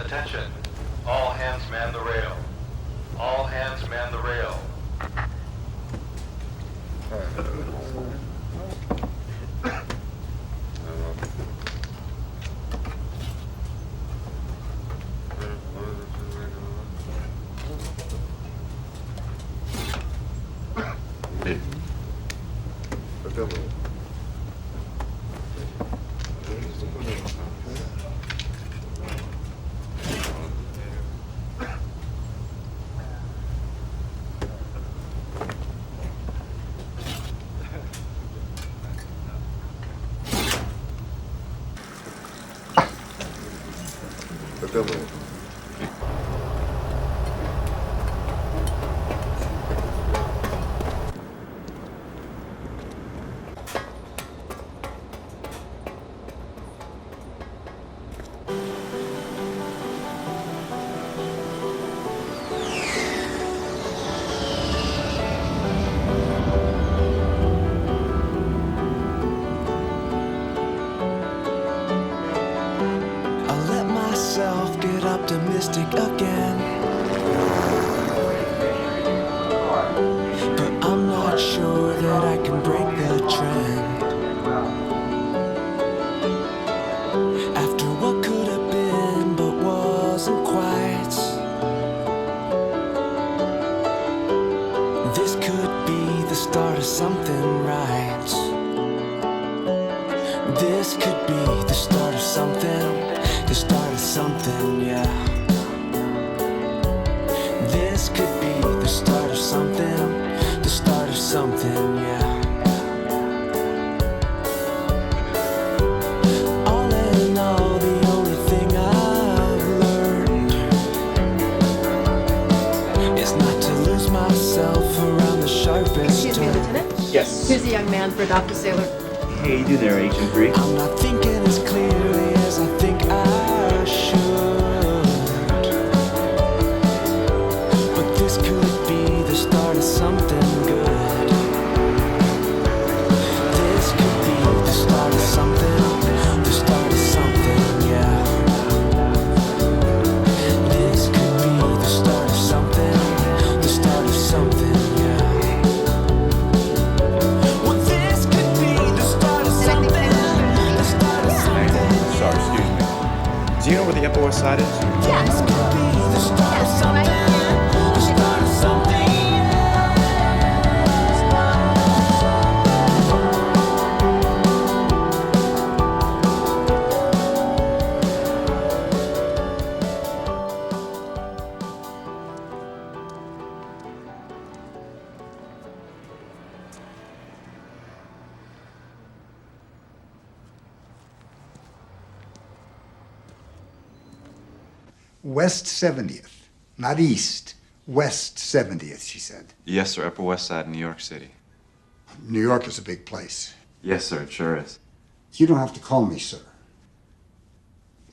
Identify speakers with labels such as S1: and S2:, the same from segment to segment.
S1: Attention. All hands man the rail. All hands man the rail.
S2: Optimistic again, but I'm not sure that I can break the trend. After what could have been but wasn't quite, this could be the start of something right. This could be the start of something, the start of something, yeah. This could be the start of something, the start of something, yeah. All in all, the only thing I've learned is not to lose myself around the sharpest
S3: Excuse me,
S2: turns.
S3: Lieutenant?
S4: Yes.
S3: Here's a young man for Dr. Sailor.
S4: Hey, you do there, Agent Bree.
S2: I'm not thinking as clearly as I think I should. But this could be the start of something good. This could be the start of something, the start of something, yeah. This could be the start of something, the start of something, yeah. Well, this could be the start of something, the start of something.
S4: Sorry, excuse me. Do you know where the Upper West Side is?
S2: This could be the start of something, the start of something.
S5: West 70th, not East. West 70th, she said.
S6: Yes, sir. Upper West Side, New York City.
S5: New York is a big place.
S6: Yes, sir. It sure is.
S5: You don't have to call me sir.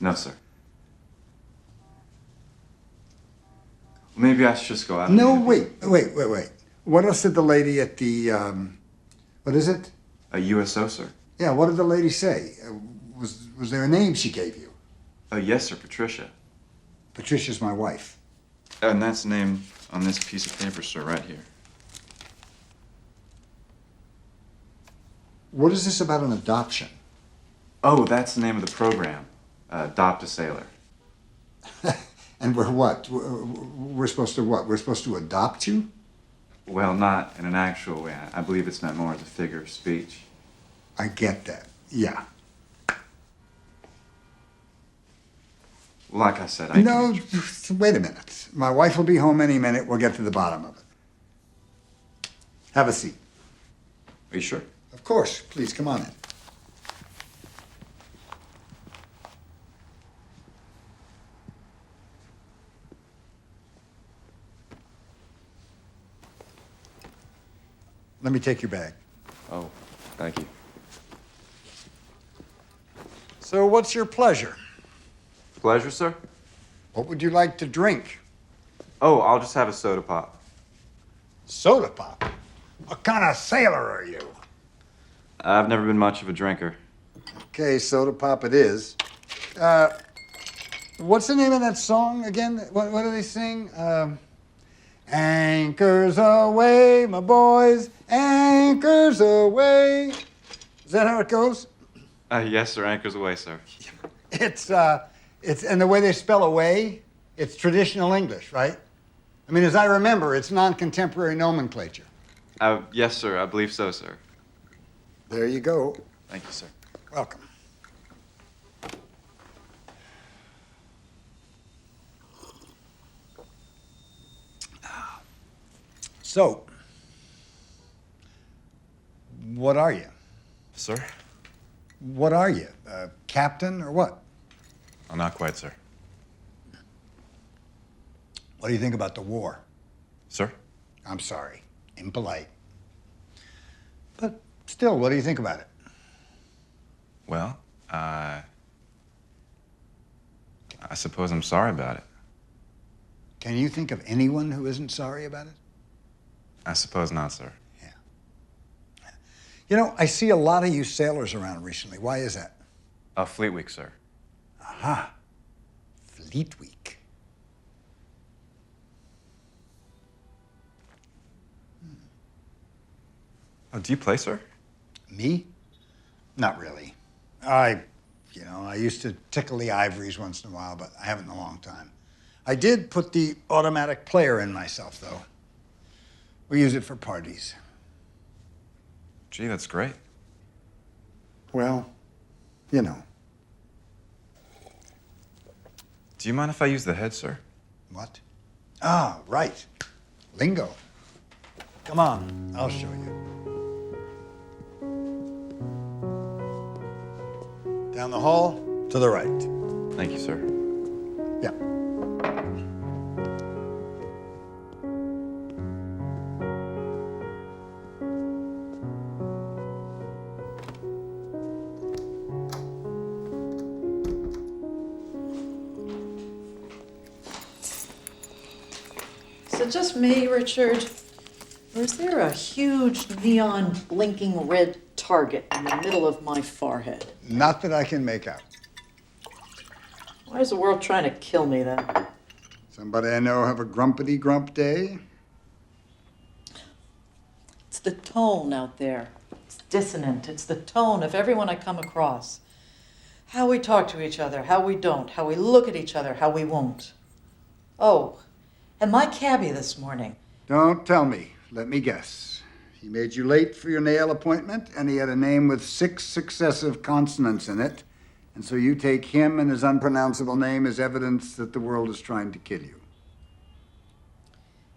S6: No, sir. Maybe I should just go out.
S5: No,
S6: and
S5: wait. What else did the lady at the, what is it?
S6: A USO, sir.
S5: Yeah, what did the lady say? Was there a name she gave you?
S6: Oh, yes, sir. Patricia.
S5: Patricia's my wife.
S6: And that's the name on this piece of paper, sir, right here.
S5: What is this about an adoption?
S6: Oh, that's the name of the program. Adopt a Sailor.
S5: And we're what? We're supposed to what? We're supposed to adopt you?
S6: Well, not in an actual way. I believe it's meant more as a figure of speech.
S5: I get that. Yeah.
S6: Like I said,
S5: No, wait a minute. My wife will be home any minute. We'll get to the bottom of it. Have a seat.
S6: Are you sure?
S5: Of course. Please, come on in. Let me take your bag.
S6: Oh, thank you.
S5: So what's your pleasure?
S6: Pleasure, sir?
S5: What would you like to drink?
S6: Oh, I'll just have a soda pop.
S5: Soda pop? What kind of sailor are you?
S6: I've never been much of a drinker.
S5: Okay, soda pop it is. What's the name of that song again? What do they sing? Anchors away, my boys, anchors away. Is that how it goes?
S6: Yes, sir. Anchors away, sir.
S5: It's and the way they spell away, it's traditional English, right? I mean, as I remember, it's non-contemporary nomenclature.
S6: Yes, sir. I believe so, sir.
S5: There you go.
S6: Thank you, sir.
S5: Welcome. So, what are you?
S3: Sir?
S5: What are you? A captain or what?
S3: Oh, not quite, sir.
S5: What do you think about the war?
S3: Sir?
S5: I'm sorry, impolite. But still, what do you think about it?
S3: Well, I suppose I'm sorry about it.
S5: Can you think of anyone who isn't sorry about it?
S3: I suppose not, sir.
S5: Yeah. You know, I see a lot of you sailors around recently. Why is that?
S3: Fleet Week, sir.
S5: Aha. Fleet Week.
S3: Oh, do you play, sir?
S5: Me? Not really. I used to tickle the ivories once in a while, but I haven't in a long time. I did put the automatic player in myself, though. We use it for parties.
S3: Gee, that's great.
S5: Well, you know.
S3: Do you mind if I use the head, sir?
S5: What? Ah, right. Lingo. Come on, I'll show you. Down the hall, to the right.
S3: Thank you, sir.
S5: Yeah.
S7: Is it just me, Richard? Or is there a huge neon blinking red target in the middle of my forehead?
S5: Not that I can make out.
S7: Why is the world trying to kill me then?
S5: Somebody I know have a grumpity grump day?
S7: It's the tone out there. It's dissonant. It's the tone of everyone I come across. How we talk to each other, how we don't, how we look at each other, how we won't. Oh, and my cabbie this morning.
S5: Don't tell me. Let me guess. He made you late for your nail appointment, and he had a name with 6 successive consonants in it. And so you take him and his unpronounceable name as evidence that the world is trying to kill you.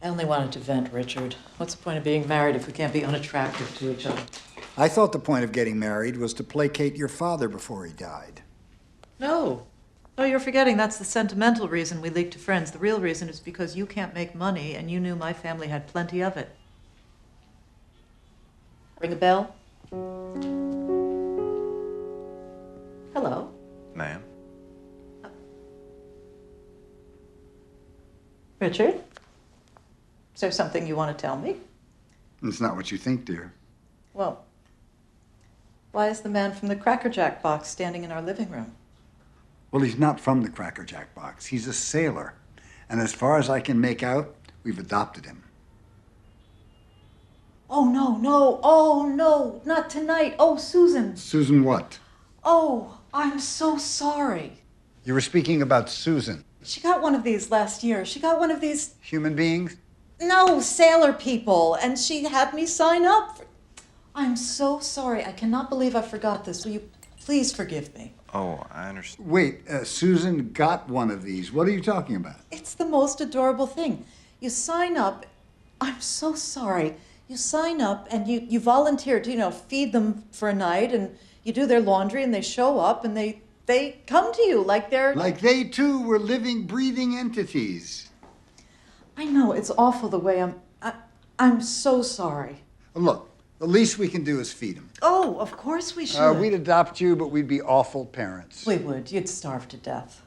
S7: I only wanted to vent, Richard. What's the point of being married if we can't be unattractive to each other?
S5: I thought the point of getting married was to placate your father before he died.
S7: No. Oh, you're forgetting that's the sentimental reason we leaked to friends. The real reason is because you can't make money and you knew my family had plenty of it. Ring a bell? Hello?
S3: Ma'am?
S7: Richard? Is there something you want to tell me?
S5: It's not what you think, dear.
S7: Well, why is the man from the Cracker Jack box standing in our living room?
S5: Well, he's not from the Cracker Jack box. He's a sailor. And as far as I can make out, we've adopted him.
S7: Oh, no, not tonight. Oh, Susan.
S5: Susan what?
S7: Oh, I'm so sorry.
S5: You were speaking about Susan.
S7: She got one of these last year. She got one of these,
S5: Human beings?
S7: no, sailor people, and she had me sign up. I'm so sorry. I cannot believe I forgot this. Will you please forgive me?
S3: Oh, I understand.
S5: Wait, Susan got one of these. What are you talking about?
S7: It's the most adorable thing. You sign up. I'm so sorry. You sign up and you volunteer to, feed them for a night, and you do their laundry, and they show up, and they come to you like they're...
S5: Like they, too, were living, breathing entities.
S7: I know, it's awful the way I'm so sorry.
S5: Well, look, the least we can do is feed them.
S7: Oh, of course we should.
S5: We'd adopt you, but we'd be awful parents.
S7: We would. You'd starve to death.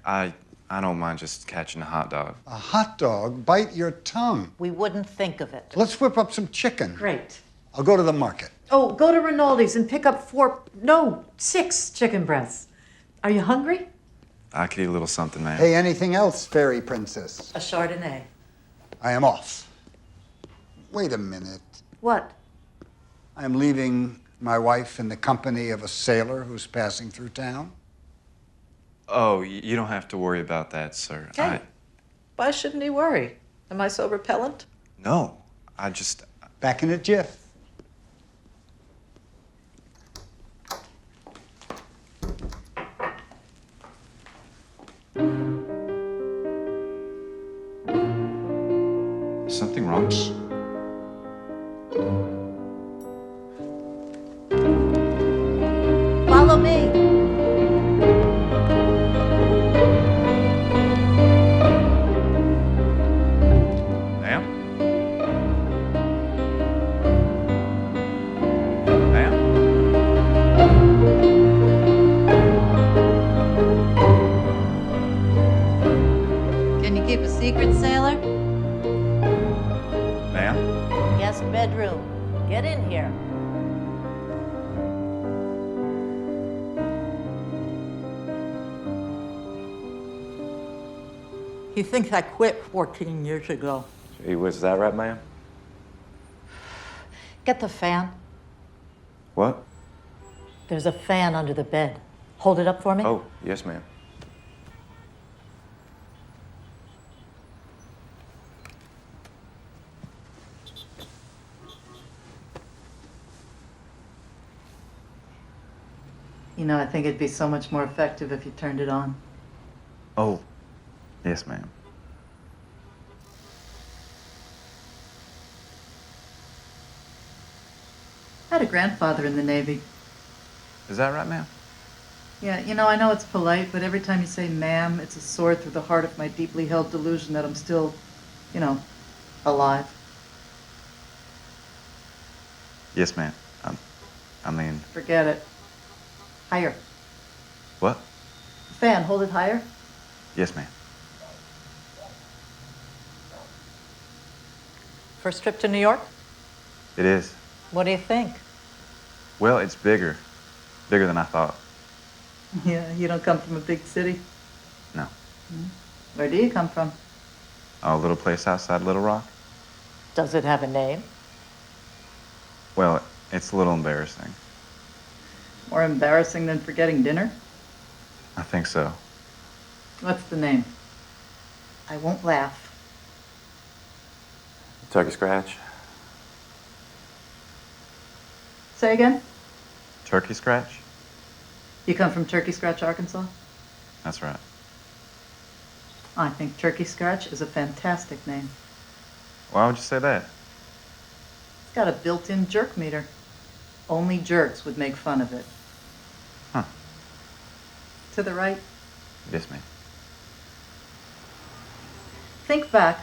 S3: I don't mind just catching a hot dog.
S5: A hot dog? Bite your tongue.
S7: We wouldn't think of it.
S5: Let's whip up some chicken.
S7: Great.
S5: I'll go to the market.
S7: Oh, go to Rinaldi's and pick up 6 chicken breasts. Are you hungry?
S3: I could eat a little something, ma'am.
S5: Hey, anything else, fairy princess?
S7: A Chardonnay.
S5: I am off. Wait a minute.
S7: What?
S5: I'm leaving my wife in the company of a sailor who's passing through town.
S3: Oh, you don't have to worry about that, sir.
S7: Hey, why shouldn't he worry? Am I so repellent?
S3: No, I just...
S5: Back in a jiff.
S6: Is something wrong?
S7: Follow me.
S3: Ma'am? Ma'am?
S8: Can you keep a secret, sailor?
S3: Ma'am?
S8: Guest bedroom. Get in here.
S7: He thinks I quit 14 years ago.
S4: Gee whiz, is that right, ma'am?
S8: Get the fan.
S6: What?
S8: There's a fan under the bed. Hold it up for me.
S4: Oh, yes, ma'am.
S7: You know, I think it'd be so much more effective if you turned it on.
S6: Oh, yes, ma'am.
S7: I had a grandfather in the Navy.
S3: Is that right, ma'am?
S7: Yeah, you know, I know it's polite, but every time you say ma'am, it's a sword through the heart of my deeply held delusion that I'm still, you know, alive.
S3: Yes, ma'am. I mean...
S7: Forget it. Higher.
S3: What?
S7: Fan, hold it higher.
S3: Yes, ma'am.
S8: First trip to New York?
S3: It is.
S8: What do you think?
S3: Well, it's bigger. Bigger than I thought.
S7: Yeah, you don't come from a big city.
S3: No.
S7: Where do you come from?
S3: A little place outside Little Rock?
S8: Does it have a name?
S3: Well, it's a little embarrassing.
S7: More embarrassing than forgetting dinner?
S3: I think so.
S7: What's the name? I won't laugh.
S4: Turkey scratch.
S7: Say again?
S3: Turkey Scratch?
S7: You come from Turkey Scratch, Arkansas?
S3: That's right.
S7: I think Turkey Scratch is a fantastic name.
S3: Why would you say that?
S7: It's got a built-in jerk meter. Only jerks would make fun of it.
S3: Huh.
S7: To the right.
S3: Yes, ma'am.
S7: Think back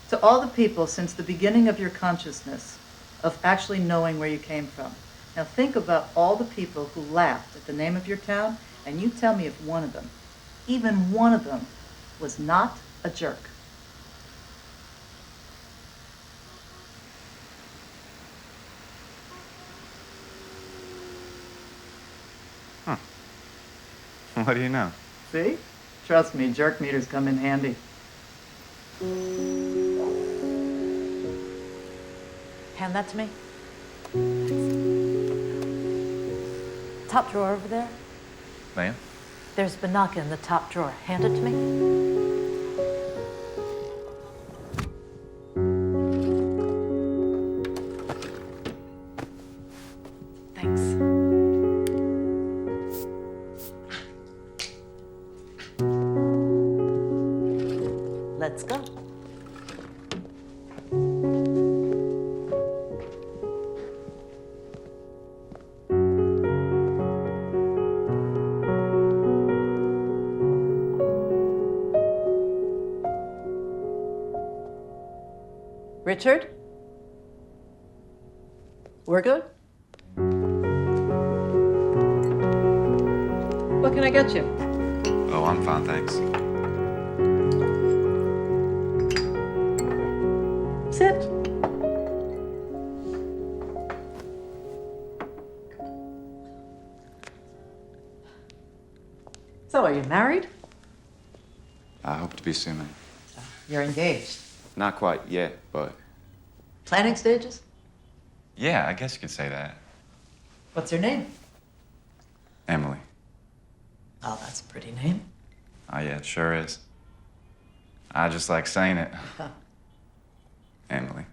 S7: to all the people since the beginning of your consciousness of actually knowing where you came from. Now think about all the people who laughed at the name of your town, and you tell me if one of them, even one of them, was not a jerk.
S3: Huh. What do you know?
S7: See? Trust me, jerk meters come in handy.
S8: Hand that to me. Top drawer over there.
S3: Ma'am?
S8: There's Banaka in the top drawer. Hand it to me. Thanks. Let's go. Richard? We're good?
S7: What can I get you?
S3: Oh, I'm fine, thanks.
S7: Sit. So, are you married?
S6: I hope to be soon, ma'am.
S7: You're engaged.
S3: Not quite yet, but
S7: Planning stages?
S3: yeah, I guess you could say that.
S7: What's her name?
S3: Emily.
S7: Oh, that's a pretty name.
S3: Oh, yeah, it sure is. I just like saying it. Emily.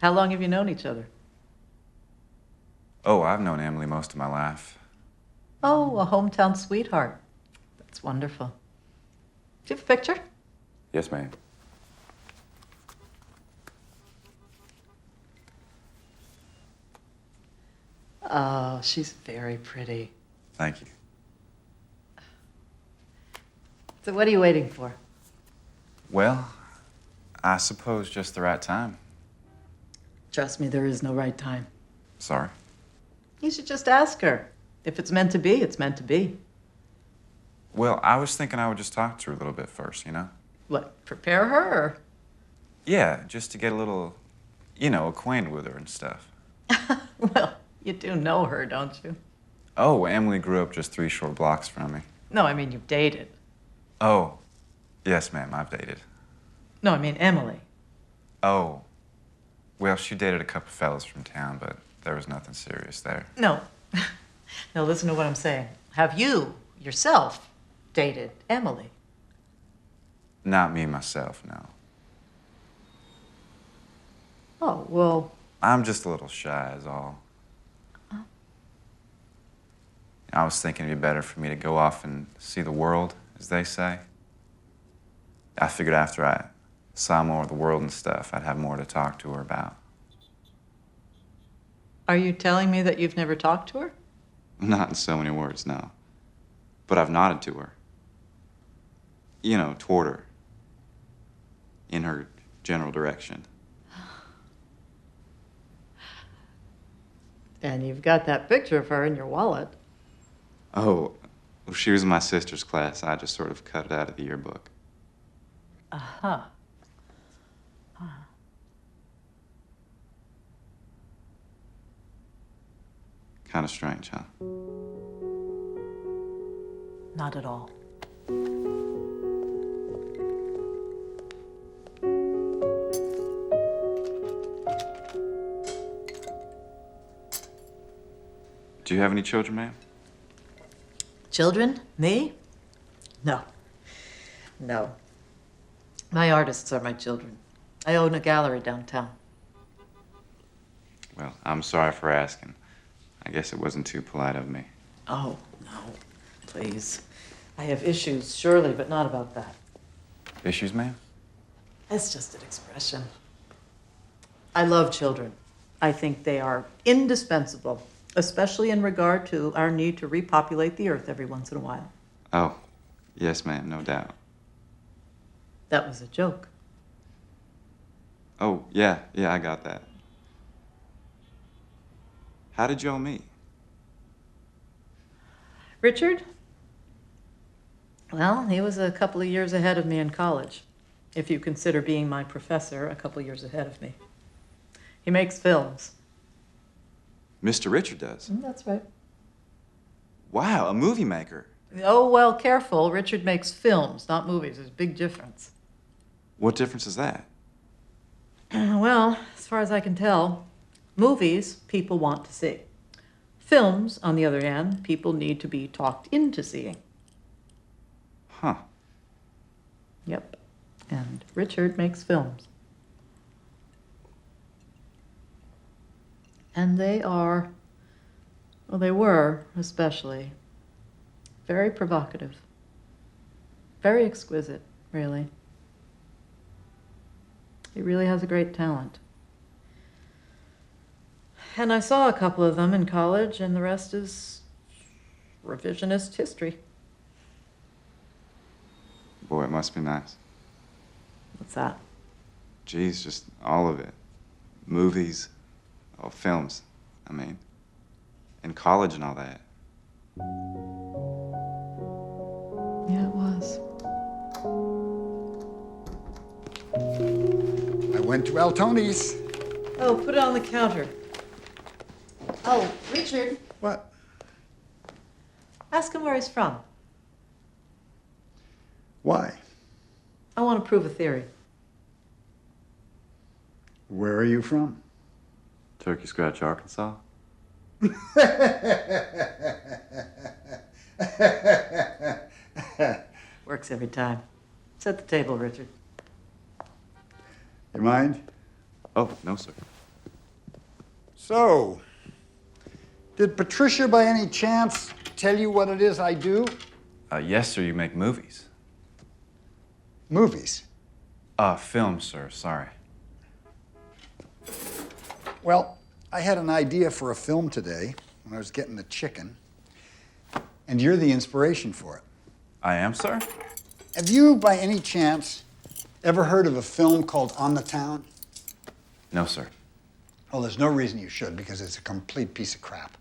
S7: How long have you known each other?
S3: Oh, I've known Emily most of my life.
S7: Oh, a hometown sweetheart. That's wonderful. Do you have a picture?
S4: Yes, ma'am.
S7: Oh, she's very pretty.
S3: Thank you.
S7: So what are you waiting for?
S3: Well, I suppose just the right time.
S7: Trust me, there is no right time.
S3: Sorry.
S7: You should just ask her. If it's meant to be, it's meant to be.
S3: Well, I was thinking I would just talk to her a little bit first, you know?
S7: What, prepare her or?
S3: Yeah, just to get a little, acquainted with her and stuff.
S7: Well, you do know her, don't you?
S3: Oh, Emily grew up just 3 short blocks from me.
S7: No, I mean you've dated.
S3: Oh, yes, ma'am, I've dated.
S7: No, I mean Emily.
S3: Oh, well, she dated a couple fellas from town, but there was nothing serious there.
S7: No. No, listen to what I'm saying. Have you, yourself, dated Emily?
S3: Not me, myself, no.
S7: Oh, well,
S3: I'm just a little shy, is all. I was thinking it'd be better for me to go off and see the world, as they say. I figured after I saw more of the world and stuff, I'd have more to talk to her about.
S7: are you telling me that you've never talked to her?
S3: Not in so many words, no. But I've nodded to her. Toward her. In her general direction.
S7: And you've got that picture of her in your wallet.
S3: Oh, well, she was in my sister's class. I just sort of cut it out of the yearbook.
S7: Uh-huh.
S3: Kind of strange, huh?
S8: Not at all.
S3: Do you have any children, ma'am?
S7: Children? Me? No. No. My artists are my children. I own a gallery downtown.
S3: Well, I'm sorry for asking. I guess it wasn't too polite of me.
S7: Oh, no. Please. I have issues, surely, but not about that.
S3: Issues, ma'am?
S7: That's just an expression. I love children. I think they are indispensable, especially in regard to our need to repopulate the earth every once in a while.
S3: Oh, yes, ma'am, no doubt.
S7: That was a joke.
S3: Oh, yeah, I got that. How did y'all meet?
S7: Richard? Well, he was a couple of years ahead of me in college, if you consider being my professor a couple of years ahead of me. He makes films.
S3: Mr. Richard does?
S7: That's right.
S3: Wow, a movie maker.
S7: Oh, well, careful. Richard makes films, not movies. There's a big difference.
S3: What difference is that?
S7: Well, as far as I can tell, movies people want to see. Films, on the other hand, people need to be talked into seeing.
S3: Huh.
S7: Yep. And Richard makes films. And they are, well, they were especially, very provocative. Very exquisite, really. He really has a great talent. And I saw a couple of them in college, and the rest is revisionist history.
S3: Boy, it must be nice.
S7: What's that?
S3: Geez, just all of it. Movies, films, I mean. In college and all that.
S7: Yeah, it was.
S5: I went to El Tony's.
S7: Oh, put it on the counter. Oh, Richard.
S5: What?
S7: Ask him where he's from.
S5: Why?
S7: I want to prove a theory.
S5: Where are you from?
S4: Turkey Scratch, Arkansas.
S7: Works every time. Set the table, Richard.
S5: You mind?
S4: Oh, no, sir.
S5: So, did Patricia by any chance tell you what it is I do?
S3: Yes, sir, you make movies.
S5: Movies.
S3: Film, sir, sorry.
S5: Well, I had an idea for a film today when I was getting the chicken, and you're the inspiration for it.
S3: I am, sir?
S5: Have you, by any chance, ever heard of a film called On the Town?
S3: No, sir.
S5: Well, there's no reason you should, because it's a complete piece of crap.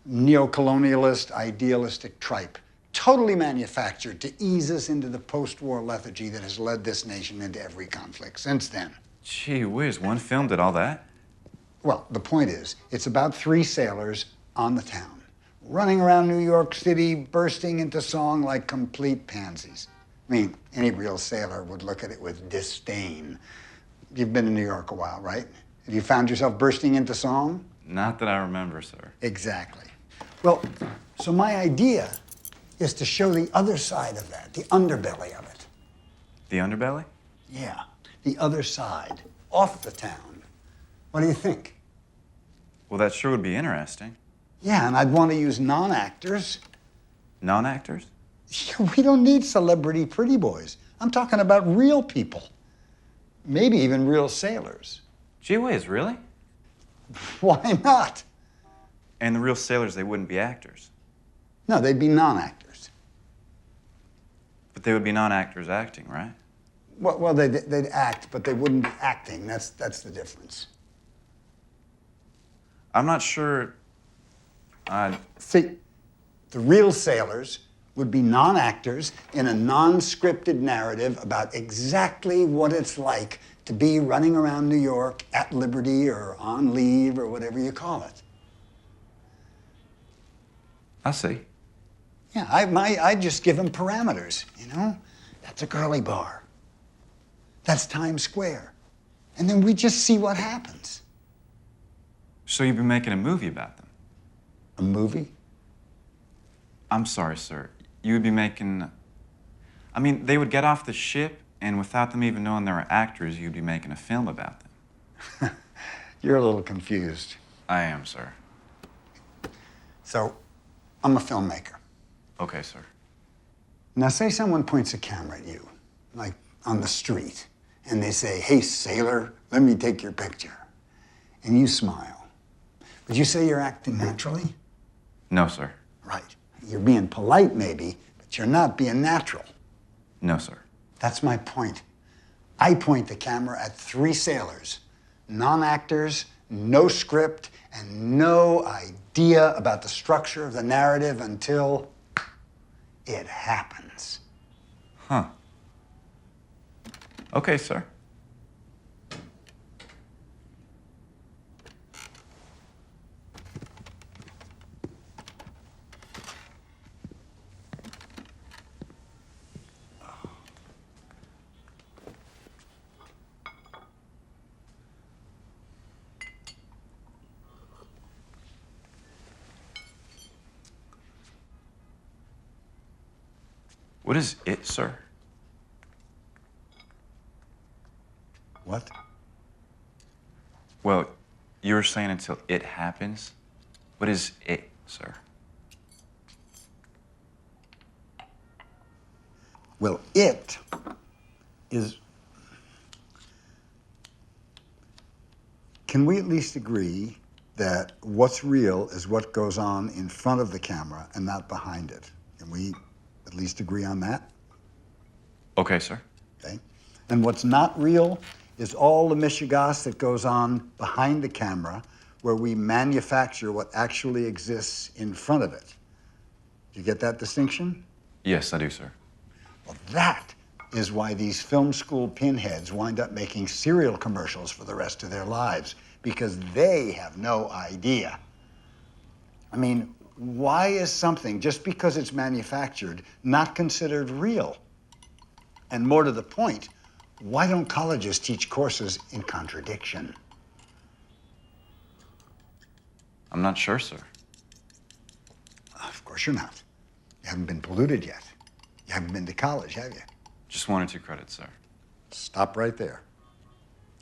S5: Neo-colonialist, idealistic tripe. Totally manufactured to ease us into the post-war lethargy that has led this nation into every conflict since then.
S3: Gee whiz, one film did all that?
S5: Well, the point is, it's about 3 sailors on the town, running around New York City, bursting into song like complete pansies. I mean, any real sailor would look at it with disdain. You've been in New York a while, right? Have you found yourself bursting into song?
S3: Not that I remember, sir.
S5: Exactly. Well, so my idea is to show the other side of that, the underbelly of it.
S3: The underbelly?
S5: Yeah, the other side, off the town. What do you think?
S3: Well, that sure would be interesting.
S5: Yeah, and I'd want to use non-actors.
S3: Non-actors?
S5: We don't need celebrity pretty boys. I'm talking about real people. Maybe even real sailors.
S3: Gee whiz, really?
S5: Why not?
S3: And the real sailors, they wouldn't be actors.
S5: No, they'd be non-actors.
S3: But they would be non-actors acting, right?
S5: Well, they'd act, but they wouldn't be acting. That's the difference.
S3: I'm not sure.
S5: See, the real sailors would be non-actors in a non-scripted narrative about exactly what it's like to be running around New York at liberty or on leave or whatever you call it.
S3: I see.
S5: Yeah, I just give them parameters, you know? That's a girly bar. That's Times Square. And then we just see what happens.
S3: So you'd be making a movie about them?
S5: A movie?
S3: I'm sorry, sir. You would be making... I mean, they would get off the ship, and without them even knowing they were actors, you'd be making a film about them.
S5: You're a little confused.
S3: I am, sir.
S5: So, I'm a filmmaker.
S3: Okay, sir.
S5: Now, say someone points a camera at you, like on the street, and they say, "Hey, sailor, let me take your picture." And you smile. Would you say you're acting naturally?
S3: No, sir.
S5: Right. You're being polite, maybe, but you're not being natural.
S3: No, sir.
S5: That's my point. I point the camera at 3 sailors, non-actors, no script, and no idea about the structure of the narrative until it happens.
S3: Huh. Okay, sir. What is it, sir?
S5: What?
S3: Well, you were saying until it happens. What is it, sir?
S5: Well, it is... Can we at least agree that what's real is what goes on in front of the camera and not behind it? Can we at least agree on that?
S3: Okay, sir.
S5: Okay. And what's not real is all the mishigas that goes on behind the camera where we manufacture what actually exists in front of it. Do you get that distinction?
S3: Yes, I do, sir.
S5: Well, that is why these film school pinheads wind up making cereal commercials for the rest of their lives, because they have no idea. I mean, Why is something, just because it's manufactured, not considered real? And more to the point, why don't colleges teach courses in contradiction?
S3: I'm not sure, sir.
S5: Of course you're not. You haven't been polluted yet. You haven't been to college, have you?
S3: Just 1 or 2 credits, sir.
S5: Stop right there.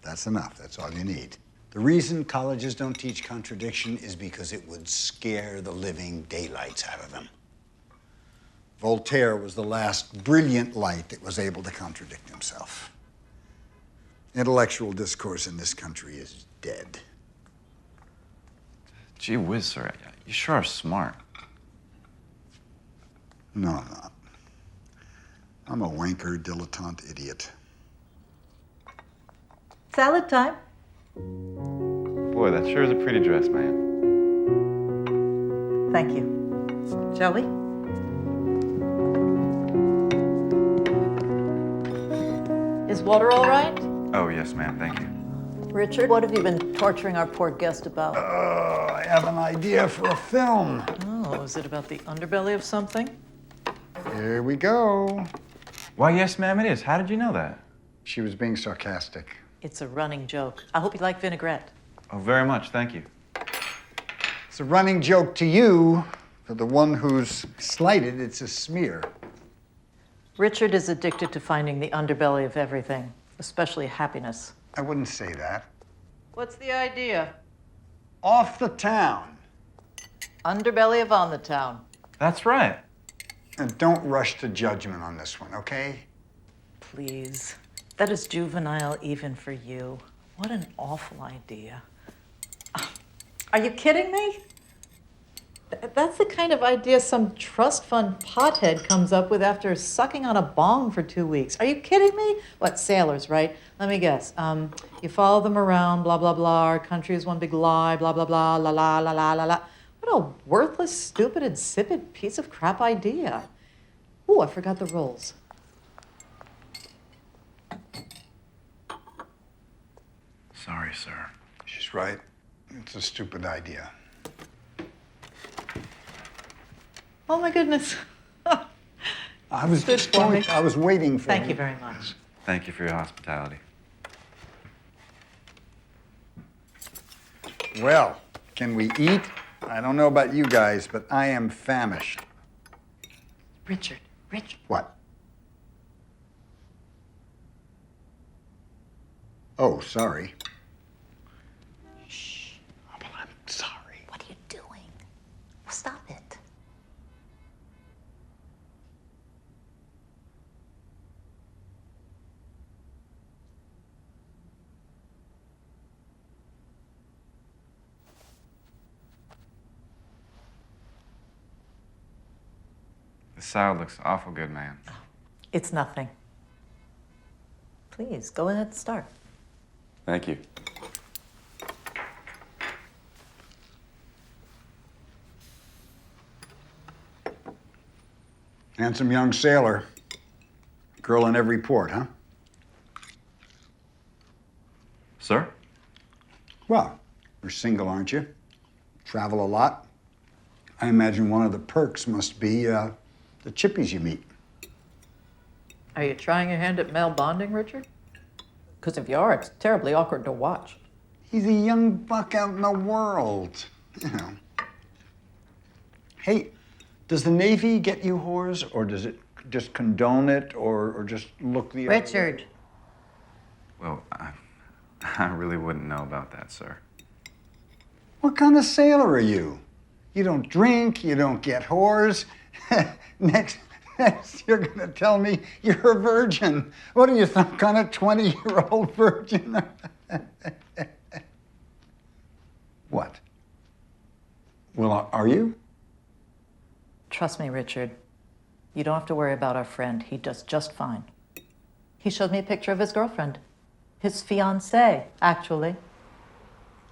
S5: That's enough. That's all you need. The reason colleges don't teach contradiction is because it would scare the living daylights out of them. Voltaire was the last brilliant light that was able to contradict himself. Intellectual discourse in this country is dead.
S3: Gee whiz, sir. You sure are smart.
S5: No, I'm not. I'm a wanker, dilettante idiot.
S8: Salad time.
S3: Boy, that sure is a pretty dress, man.
S8: Thank you. Shall we? Is water all right?
S3: Oh, yes, ma'am. Thank you.
S8: Richard, what have you been torturing our poor guest about?
S5: I have an idea for a film.
S7: Oh, is it about the underbelly of something?
S5: Here we go.
S3: Why, yes, ma'am, it is. How did you know that?
S5: She was being sarcastic.
S7: It's a running joke. I hope you like vinaigrette.
S3: Oh, very much. Thank you.
S5: It's a running joke to you. For the one who's slighted, it's a smear.
S7: Richard is addicted to finding the underbelly of everything, especially happiness.
S5: I wouldn't say that.
S7: What's the idea?
S5: Off the town.
S7: Underbelly of on the town.
S3: That's right.
S5: And don't rush to judgment on this one, okay?
S7: Please. That is juvenile even for you. What an awful idea. Are you kidding me? That's the kind of idea some trust fund pothead comes up with after sucking on a bong for 2 weeks. Are you kidding me? What, sailors, right? Let me guess. You follow them around, blah, blah, blah. Our country is one big lie, blah, blah, blah, la, la, la, la, la, la. What a worthless, stupid, insipid piece of crap idea. Ooh, I forgot the rules.
S3: Sorry, sir.
S5: She's right. It's a stupid idea.
S7: Oh my goodness.
S5: I was
S7: Good for me.
S5: I was waiting for
S7: Thank you very much.
S3: Thank you for your hospitality.
S5: Well, can we eat? I don't know about you guys, but I am famished.
S7: Richard.
S5: What? Oh, sorry.
S8: Shh.
S5: Oh, well, I'm sorry.
S8: What are you doing? Stop it.
S3: The salad looks awful good, man.
S7: It's nothing. Please, go ahead and start.
S4: Thank you.
S5: Handsome young sailor. Girl in every port, huh?
S3: Sir?
S5: Well, you're single, aren't you? Travel a lot. I imagine one of the perks must be the chippies you meet.
S7: Are you trying your hand at male bonding, Richard? Because if you are, it's terribly awkward to watch.
S5: He's a young buck out in the world, you know. Hey, does the Navy get you whores, or does it just condone it, or just look the other way?
S8: Richard.
S3: Well, I really wouldn't know about that, sir.
S5: What kind of sailor are you? You don't drink, you don't get whores. Next, you're gonna tell me you're a virgin. What are you, some kind of 20-year-old virgin? What? Well, are you?
S7: Trust me, Richard. You don't have to worry about our friend. He does just fine. He showed me a picture of his girlfriend. His fiancée, actually.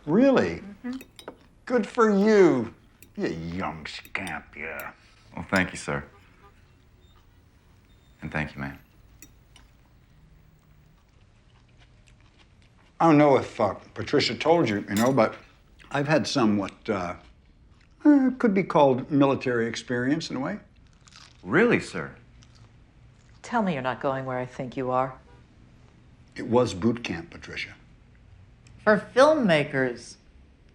S5: Really? Mm-hmm. Good for you, you young scamp, yeah.
S3: Well, thank you, sir. And thank you, man.
S5: I don't know if Patricia told you, but I've had some what Could be called military experience in a way.
S3: Really, sir?
S7: Tell me you're not going where I think you are.
S5: It was boot camp, Patricia.
S7: For filmmakers,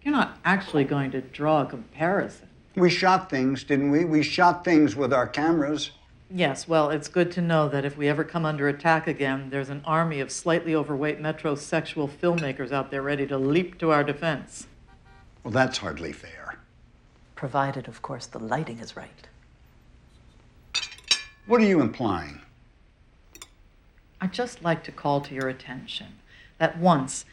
S7: you're not actually going to draw a comparison.
S5: We shot things, didn't we? We shot things with our cameras.
S7: Yes, well, it's good to know that if we ever come under attack again, there's an army of slightly overweight metrosexual filmmakers out there ready to leap to our defense.
S5: Well, that's hardly fair.
S7: Provided, of course, the lighting is right.
S5: What are you implying?
S7: I'd just like to call to your attention that once,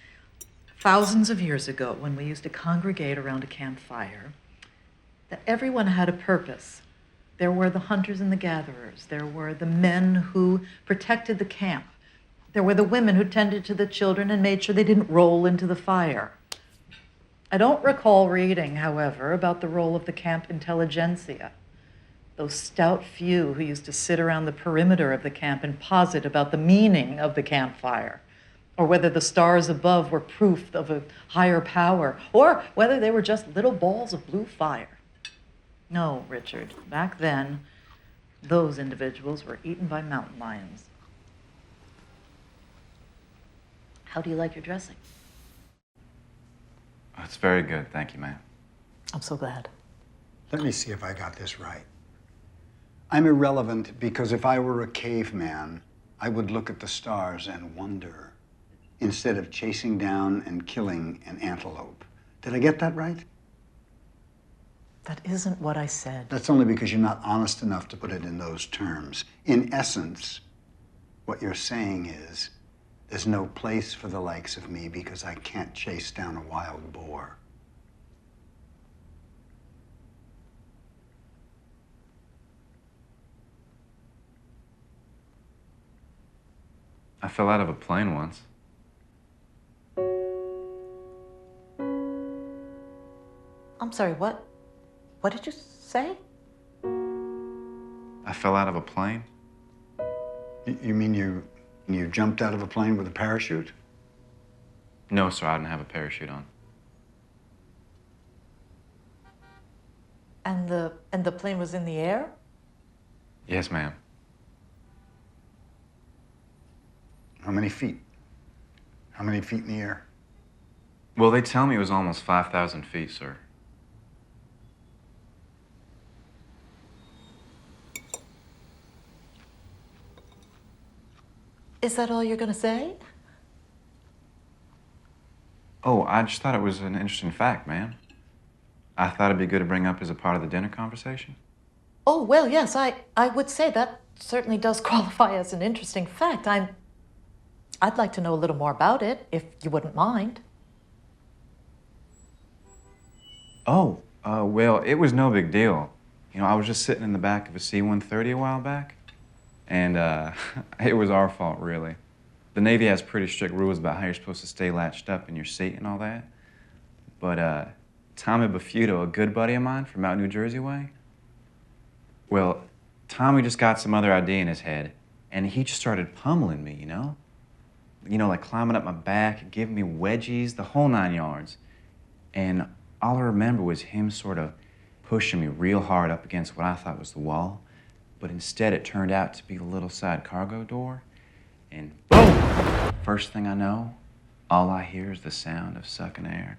S7: thousands of years ago, when we used to congregate around a campfire, that everyone had a purpose. There were the hunters and the gatherers. There were the men who protected the camp. There were the women who tended to the children and made sure they didn't roll into the fire. I don't recall reading, however, about the role of the camp intelligentsia, those stout few who used to sit around the perimeter of the camp and posit about the meaning of the campfire, or whether the stars above were proof of a higher power, or whether they were just little balls of blue fire. No, Richard, back then, those individuals were eaten by mountain lions. How do you like your dressing?
S3: It's very good, thank you, ma'am.
S7: I'm so glad.
S5: Let me see if I got this right. I'm irrelevant because if I were a caveman, I would look at the stars and wonder, instead of chasing down and killing an antelope. Did I get that right?
S7: That isn't what I said.
S5: That's only because you're not honest enough to put it in those terms. In essence, what you're saying is, there's no place for the likes of me because I can't chase down a wild boar.
S3: I fell out of a plane once.
S8: I'm sorry, what? What did you say?
S3: I fell out of a plane?
S5: You mean you jumped out of a plane with a parachute?
S3: No, sir, I didn't have a parachute on.
S8: And the plane was in the air?
S3: Yes, ma'am.
S5: How many feet? How many feet in the air?
S3: Well, they tell me it was almost 5,000 feet, sir.
S8: Is that all you're gonna say?
S3: Oh, I just thought it was an interesting fact, ma'am. I thought it'd be good to bring up as a part of the dinner conversation.
S8: Oh, well, yes, I would say that certainly does qualify as an interesting fact. I'd like to know a little more about it, if you wouldn't mind.
S3: Oh, well, it was no big deal. You know, I was just sitting in the back of a C-130 a while back, and it was our fault, really. The Navy has pretty strict rules about how you're supposed to stay latched up in your seat and all that. But Tommy Buffuto, a good buddy of mine from out New Jersey way, well, Tommy just got some other idea in his head, and he just started pummeling me, you know? Like climbing up my back, giving me wedgies, the whole 9 yards. And all I remember was him sort of pushing me real hard up against what I thought was the wall, but instead it turned out to be the little side cargo door, and boom! First thing I know, all I hear is the sound of sucking air.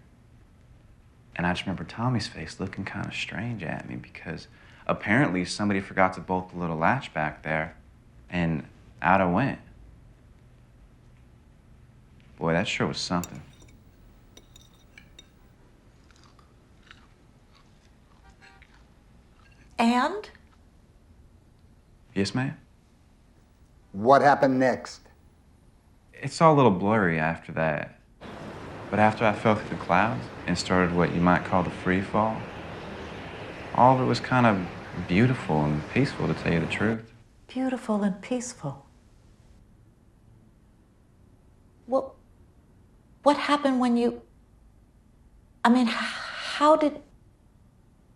S3: And I just remember Tommy's face looking kind of strange at me because apparently somebody forgot to bolt the little latch back there, and out I went. Boy, that sure was something.
S8: And?
S3: Yes, ma'am?
S5: What happened next?
S3: It's all a little blurry after that. But after I fell through the clouds and started what you might call the free fall, all of it was kind of beautiful and peaceful, to tell you the truth.
S8: Beautiful and peaceful. Well, what happened when you... I mean, how did...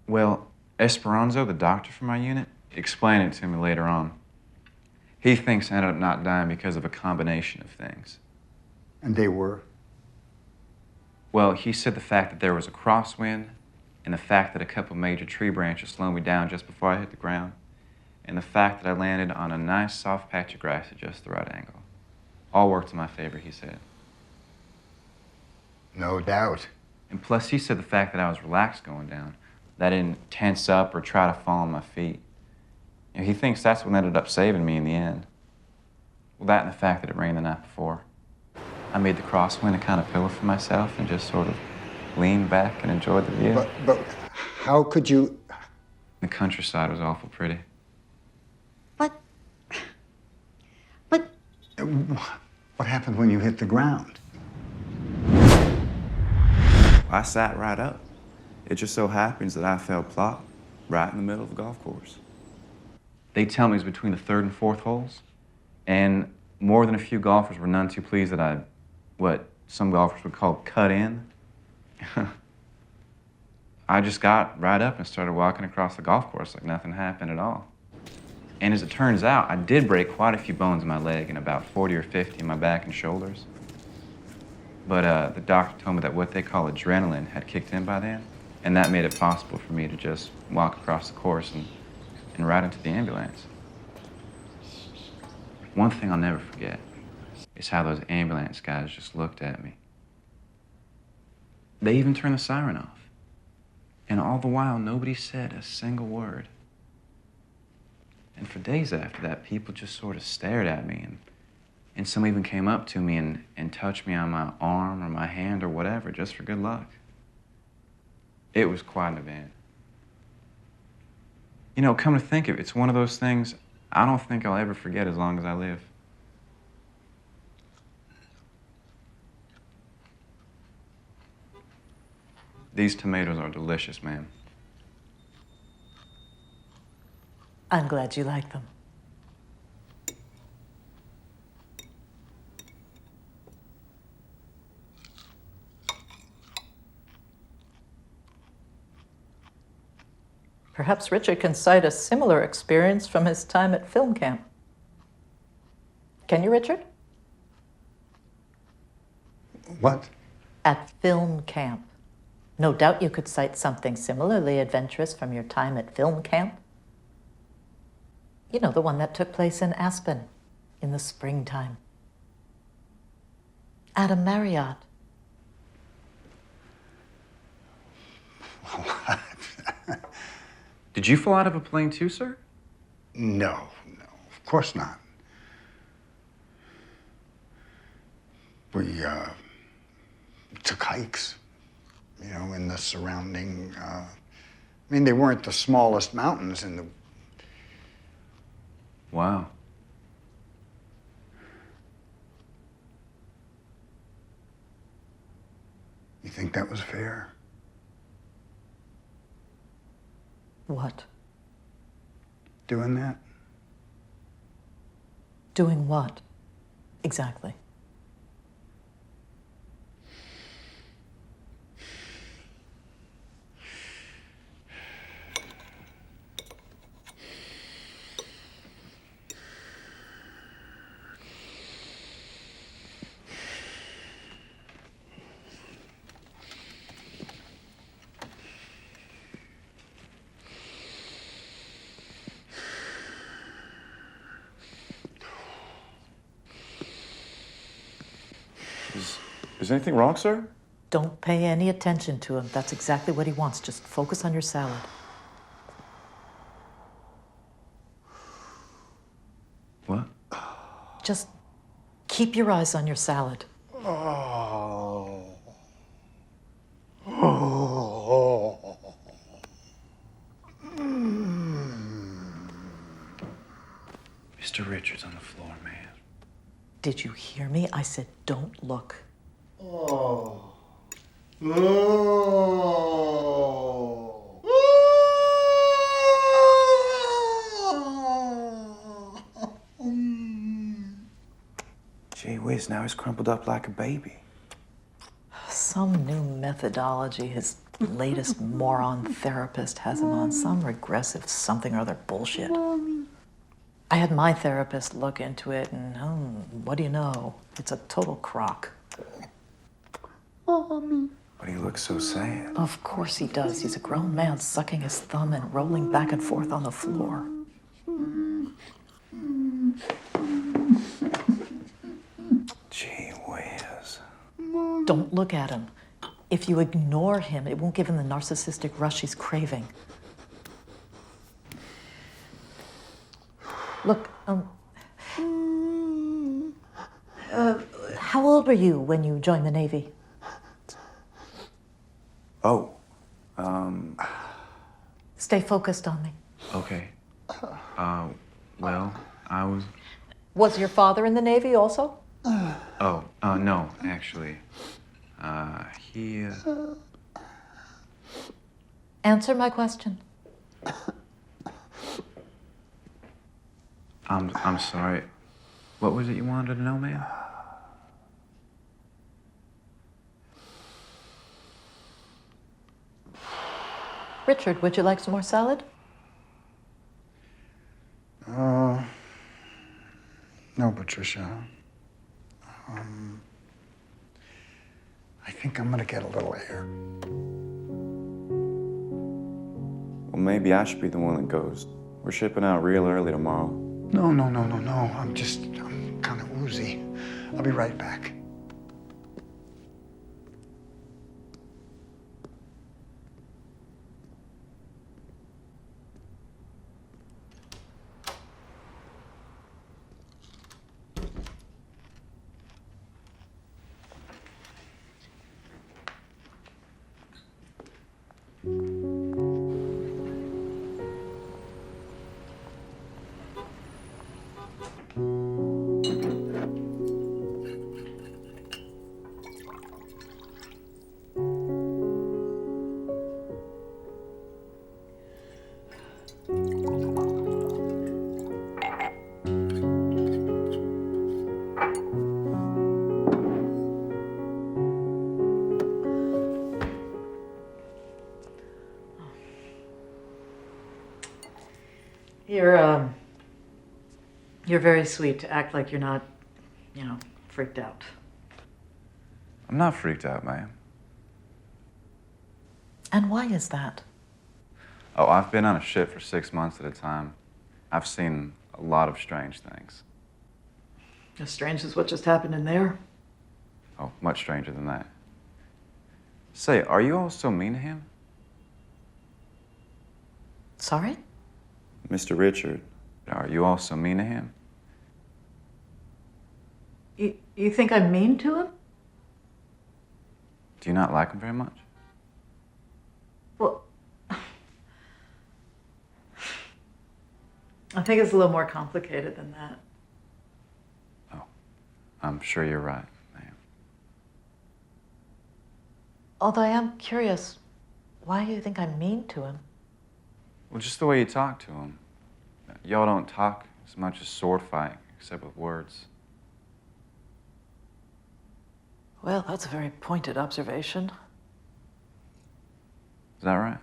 S3: Well, Esperanzo, the doctor from my unit, explained it to me later on. He thinks I ended up not dying because of a combination of things.
S5: And they were?
S3: Well, he said the fact that there was a crosswind, and the fact that a couple major tree branches slowed me down just before I hit the ground, and the fact that I landed on a nice soft patch of grass at just the right angle. All worked in my favor, he said.
S5: No doubt.
S3: And plus, he said the fact that I was relaxed going down, that I didn't tense up or try to fall on my feet. You know, he thinks that's what ended up saving me in the end. Well, that and the fact that it rained the night before. I made the crosswind a kind of pillow for myself and just sort of leaned back and enjoyed the view.
S5: But how could you...
S3: The countryside was awful pretty.
S9: But
S5: What happened when you hit the ground?
S6: I sat right up. It just so happens that I fell plop right in the middle of the golf course.
S3: They tell me it was between the third and fourth holes, and more than a few golfers were none too pleased that I, what some golfers would call cut in. I just got right up and started walking across the golf course like nothing happened at all. And as it turns out, I did break quite a few bones in my leg and about 40 or 50 in my back and shoulders. But the doctor told me that what they call adrenaline had kicked in by then, and that made it possible for me to just walk across the course and right into the ambulance. One thing I'll never forget is how those ambulance guys just looked at me. They even turned the siren off. And all the while, nobody said a single word. And for days after that, people just sort of stared at me, and some even came up to me and touched me on my arm or my hand or whatever, just for good luck. It was quite an event. You know, come to think of it, it's one of those things I don't think I'll ever forget as long as I live. These tomatoes are delicious, ma'am.
S8: I'm glad you like them. Perhaps Richard can cite a similar experience from his time at film camp. Can you, Richard?
S5: What?
S8: At film camp. No doubt you could cite something similarly adventurous from your time at film camp. You know, the one that took place in Aspen in the springtime. Adam Marriott.
S3: Did you fall out of a plane too, sir?
S5: No, of course not. We took hikes, you know, in the surrounding, I mean, they weren't the smallest mountains in the...
S3: Wow.
S5: You think that was fair?
S8: What?
S5: Doing that?
S8: Doing what? Exactly.
S6: Is anything wrong, sir?
S8: Don't pay any attention to him. That's exactly what he wants. Just focus on your salad.
S3: What?
S8: Just keep your eyes on your salad.
S5: Oh.
S3: Mr. Richards on the floor, man.
S8: Did you hear me? I said don't look.
S5: Oh.
S6: Gee whiz, now he's crumpled up like a baby.
S8: Some new methodology his latest moron therapist has him on. Some regressive something or other bullshit. I had my therapist look into it, and what do you know? It's a total crock.
S9: Mommy.
S6: But he looks so sad.
S8: Of course he does. He's a grown man sucking his thumb and rolling back and forth on the floor.
S6: Gee whiz.
S8: Don't look at him. If you ignore him, it won't give him the narcissistic rush he's craving. Look, how old were you when you joined the Navy?
S6: Oh,
S8: Stay focused on me.
S3: Okay. Well, I was.
S8: Was your father in the Navy also?
S3: Oh, no, actually. He.
S8: Answer my question.
S3: I'm sorry. What was it you wanted to know, ma'am?
S8: Richard, would you like some more salad?
S5: No, Patricia. I think I'm gonna get a little air.
S6: well, maybe I should be the one that goes. We're shipping out real early tomorrow.
S5: No. I'm kind of woozy. I'll be right back.
S7: You're very sweet to act like you're not, freaked out.
S3: I'm not freaked out, ma'am.
S8: And why is that?
S3: Oh, I've been on a ship for 6 months at a time. I've seen a lot of strange things.
S7: As strange as what just happened in there.
S3: Oh, much stranger than that. Say, are you all so mean to him?
S8: Sorry?
S6: Mr. Richard,
S3: Are you all so mean to him?
S7: You think I'm mean to him?
S3: Do you not like him very much?
S7: Well, I think it's a little more complicated than that.
S3: Oh, I'm sure you're right, ma'am.
S8: Although I am curious, why do you think I'm mean to him?
S3: Well, just the way you talk to him. Y'all don't talk as much as sword fight, except with words.
S8: Well, that's a very pointed observation.
S3: Is that right?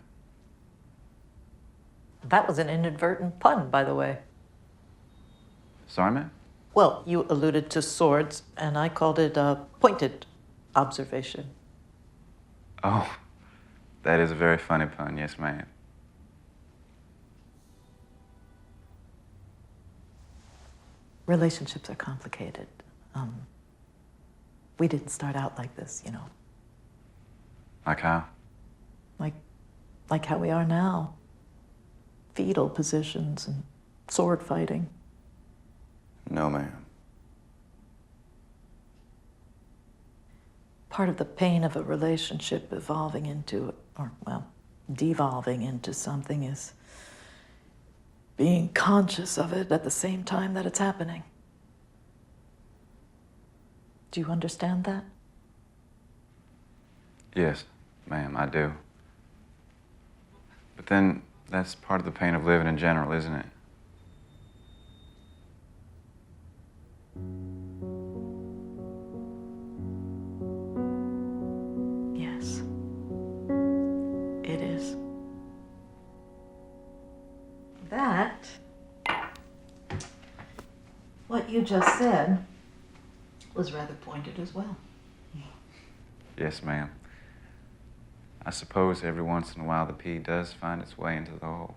S8: That was an inadvertent pun, by the way.
S3: Sorry, ma'am?
S8: Well, you alluded to swords, and I called it a pointed observation.
S3: Oh, that is a very funny pun, yes, ma'am.
S8: Relationships are complicated. We didn't start out like this,
S3: Like how?
S8: Like how we are now. Fetal positions and sword fighting.
S6: no, ma'am.
S8: Part of the pain of a relationship evolving into, devolving into something is being conscious of it at the same time that it's happening. Do you understand that?
S3: Yes, ma'am, I do. But then, that's part of the pain of living in general, isn't it?
S8: Yes. It is.
S7: That, what you just said, was rather pointed as well.
S3: Yes, ma'am. I suppose every once in a while the pee does find its way into the hole.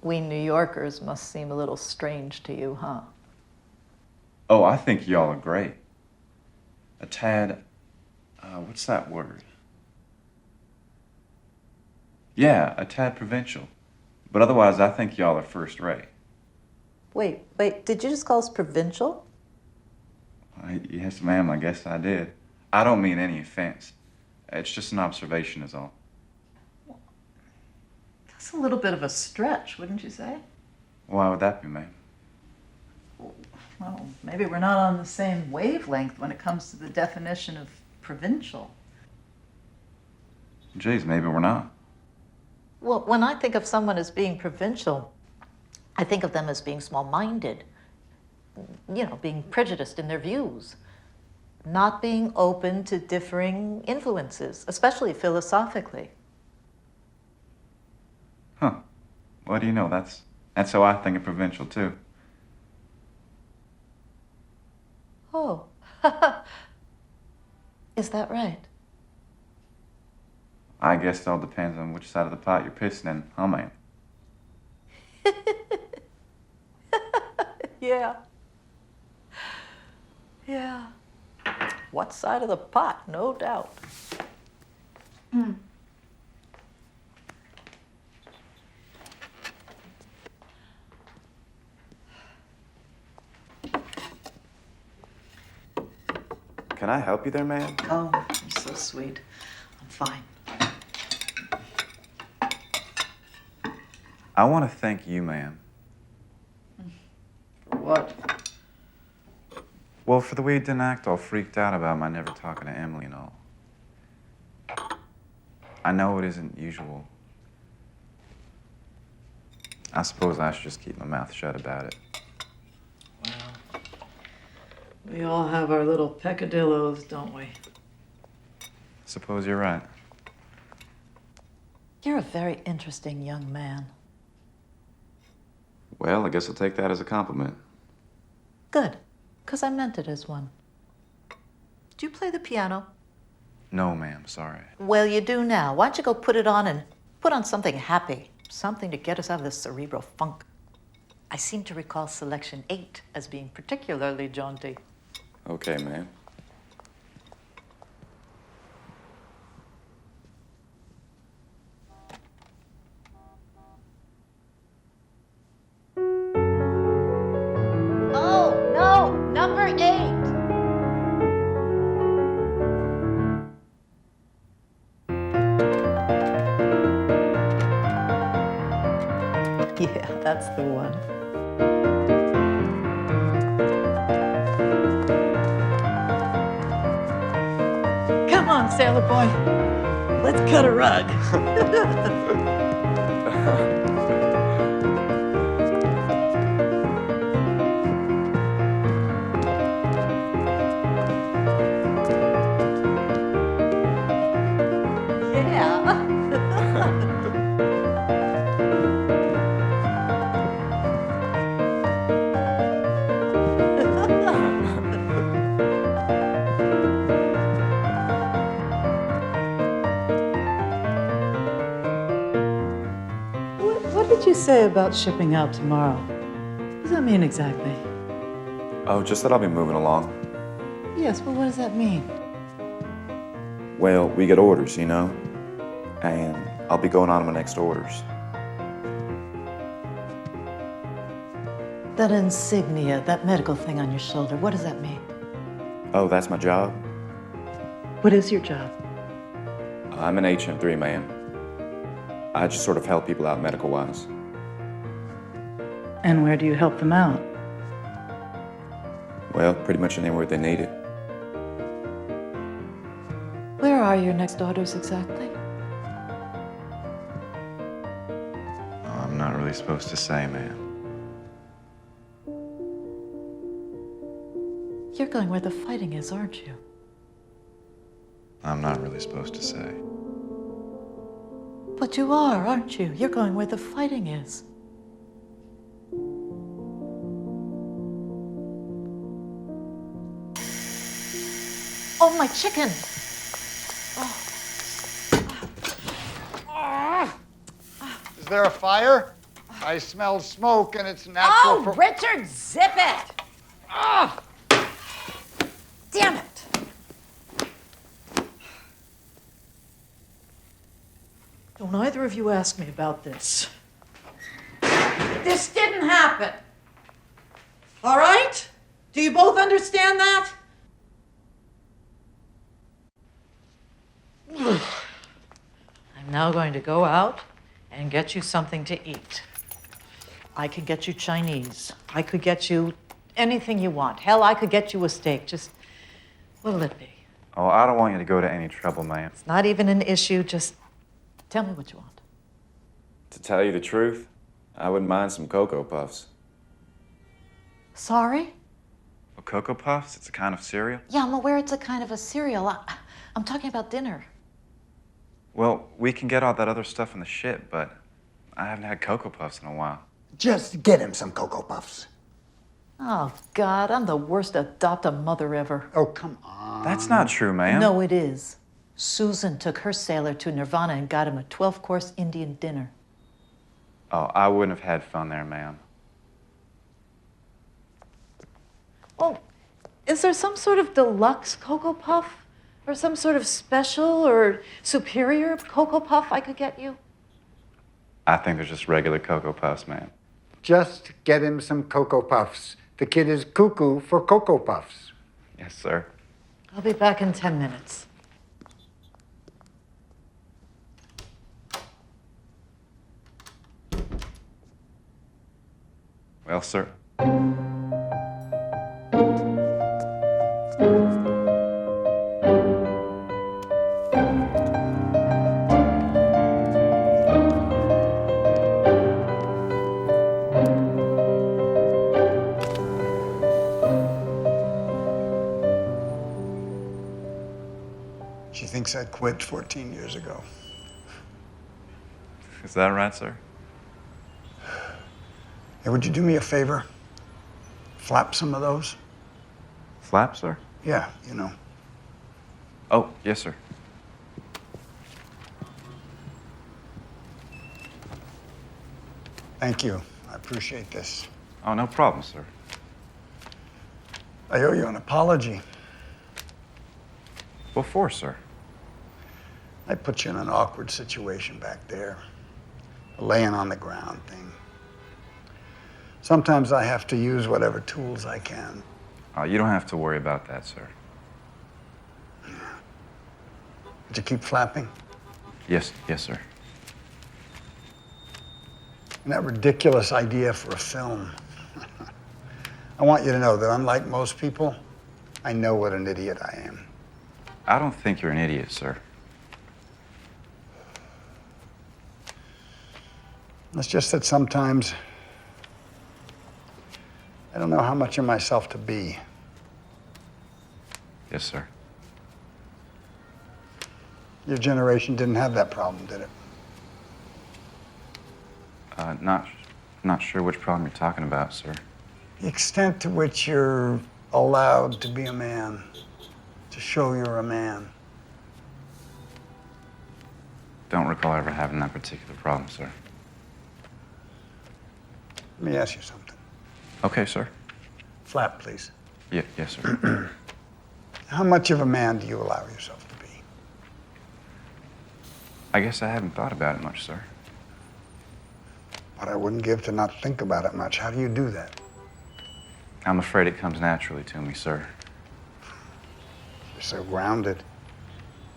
S8: We New Yorkers must seem a little strange to you, huh?
S3: Oh, I think y'all are great. A tad, what's that word? Yeah, a tad provincial. But otherwise, I think y'all are first rate.
S8: Wait, did you just call us provincial?
S3: Yes, ma'am, I guess I did. I don't mean any offense. It's just an observation is all.
S8: That's a little bit of a stretch, wouldn't you say?
S3: Why would that be, ma'am?
S8: Well, maybe we're not on the same wavelength when it comes to the definition of provincial.
S3: Geez, maybe we're not.
S8: Well, when I think of someone as being provincial, I think of them as being small-minded, being prejudiced in their views, not being open to differing influences, especially philosophically.
S3: Huh. What do you know? That's how I think of provincial, too.
S8: Oh, is that right?
S3: I guess it all depends on which side of the pot you're pissing in, huh, ma'am?
S8: Yeah. Yeah. What side of the pot, no doubt.
S6: Can I help you there, ma'am?
S8: Oh, you're so sweet. I'm fine.
S3: I want to thank you, ma'am.
S8: For what?
S3: Well, for the way you didn't act all freaked out about my never talking to Emily and all. I know it isn't usual. I suppose I should just keep my mouth shut about it.
S7: Well, we all have our little peccadillos, don't we?
S3: Suppose you're right.
S8: You're a very interesting young man.
S6: Well, I guess I'll take that as a compliment.
S8: Good, because I meant it as one. Do you play the piano?
S3: No, ma'am, sorry.
S8: Well, you do now. Why don't you go put it on and put on something happy, something to get us out of this cerebral funk. I seem to recall selection 8 as being particularly jaunty.
S6: Okay, ma'am.
S8: Oh, no, number 8. Yeah, that's the one. Come on, sailor boy. Let's cut a rug. What did you say about shipping out tomorrow? What does that mean exactly?
S6: Oh, just that I'll be moving along.
S7: Yes, but what does that mean?
S6: Well, we get orders, you know? And I'll be going on to my next orders.
S8: That insignia, that medical thing on your shoulder, what does that mean?
S6: Oh, that's my job?
S8: What is your job?
S6: I'm an HM3 man. I just sort of help people out medical-wise.
S7: And where do you help them out?
S6: Well, pretty much anywhere they need it.
S8: Where are your next orders exactly?
S3: Oh, I'm not really supposed to say, ma'am.
S8: You're going where the fighting is, aren't you?
S3: I'm not really supposed to say.
S8: But you are, aren't you? You're going where the fighting is. Oh, my chicken.
S5: Is there a fire? I smell smoke and it's natural
S8: Oh, Richard, zip it. Oh, damn it.
S7: Don't either of you ask me about this. This didn't happen. All right? Do you both understand that? I'm now going to go out and get you something to eat. I could get you Chinese. I could get you anything you want. Hell, I could get you a steak. Just, what'll it be?
S3: Oh, I don't want you to go to any trouble, ma'am.
S7: It's not even an issue. Just tell me what you want.
S6: To tell you the truth, I wouldn't mind some Cocoa Puffs.
S8: Sorry?
S3: Well, Cocoa Puffs? It's a kind of cereal?
S8: Yeah, I'm aware it's a kind of a cereal. I'm talking about dinner.
S3: Well, we can get all that other stuff in the ship, but I haven't had Cocoa Puffs in a while.
S5: Just get him some Cocoa Puffs.
S8: Oh, God, I'm the worst adoptive mother ever.
S5: Oh, come on.
S3: That's not true, ma'am.
S8: No, it is. Susan took her sailor to Nirvana and got him a 12-course Indian dinner.
S3: Oh, I wouldn't have had fun there, ma'am.
S7: Oh, is there some sort of deluxe Cocoa Puff? Or some sort of special or superior Cocoa Puff I could get you?
S3: I think there's just regular Cocoa Puffs, ma'am.
S5: Just get him some Cocoa Puffs. The kid is cuckoo for Cocoa Puffs.
S3: Yes, sir.
S7: I'll be back in 10 minutes.
S3: Well, sir.
S5: She thinks I quit 14 years ago.
S3: Is that right, sir?
S5: Hey, would you do me a favor? Flap some of those?
S3: Flap, sir?
S5: Yeah, you know.
S3: Oh, yes, sir.
S5: Thank you. I appreciate this.
S3: Oh, no problem, sir.
S5: I owe you an apology.
S3: What for, sir?
S5: I put you in an awkward situation back there. The laying on the ground thing. Sometimes I have to use whatever tools I can.
S3: Oh, you don't have to worry about that, sir.
S5: Would you keep flapping?
S3: Yes, sir.
S5: And that ridiculous idea for a film. I want you to know that unlike most people, I know what an idiot I am.
S3: I don't think you're an idiot, sir.
S5: It's just that sometimes I don't know how much of myself to be.
S3: Yes, sir.
S5: Your generation didn't have that problem, did it?
S3: Not sure which problem you're talking about, sir.
S5: The extent to which you're allowed to be a man, to show you're a man.
S3: Don't recall ever having that particular problem, sir.
S5: Let me ask you something.
S3: Okay, sir.
S5: Flap, please.
S3: Yes, sir.
S5: How much of a man do you allow yourself to be?
S3: I guess I haven't thought about it much, sir.
S5: What I wouldn't give to not think about it much. How do you do that?
S3: I'm afraid it comes naturally to me, sir.
S5: You're so grounded.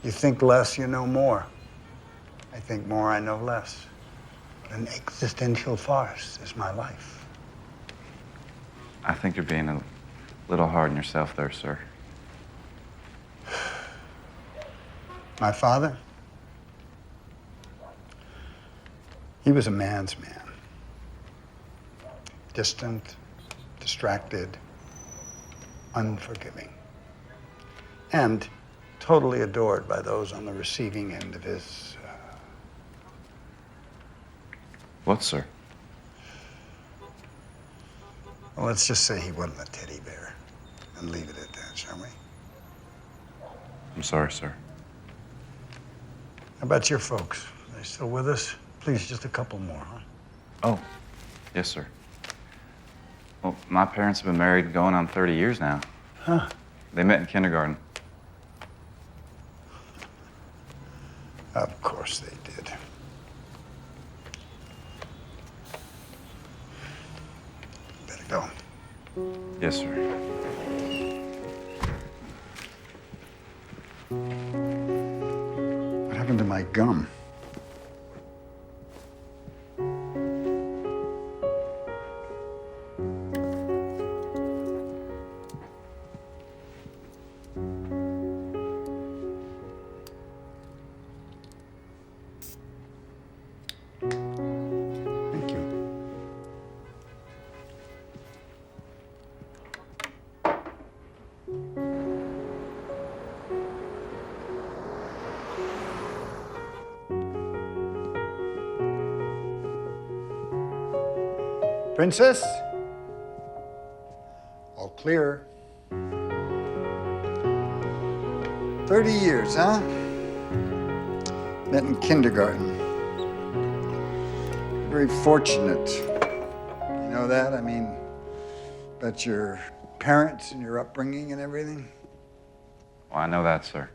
S5: You think less, you know more. I think more, I know less. What an existential farce is my life.
S3: I think you're being a little hard on yourself there, sir.
S5: My father? He was a man's man. Distant, distracted, unforgiving, and totally adored by those on the receiving end of his...
S3: What, sir?
S5: Well, let's just say he wasn't a teddy bear and leave it at that, shall we?
S3: I'm sorry, sir.
S5: How about your folks? They still with us? Please, just a couple more, huh?
S3: Oh, yes, sir. Well, my parents have been married going on 30 years now.
S5: Huh?
S3: They met in kindergarten.
S5: Of course they did. Better go.
S3: Yes, sir.
S5: What happened to my gum? Thank you. Princess? All clear. 30 years, huh? Met in kindergarten. Very fortunate. You know that? I mean, about your parents and your upbringing and everything.
S3: Well, I know that, sir.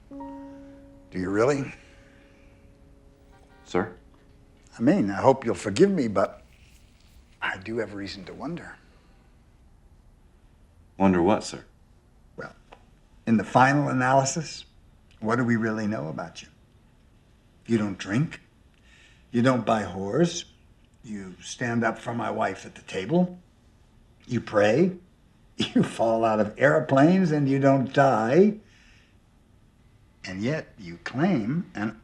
S5: Do you really?
S3: Sir?
S5: I mean, I hope you'll forgive me, but I do have reason to wonder.
S6: Wonder what, sir?
S5: Well, in the final analysis, what do we really know about you? You don't drink. You don't buy whores. You stand up for my wife at the table. You pray. You fall out of airplanes and you don't die. And yet you claim, and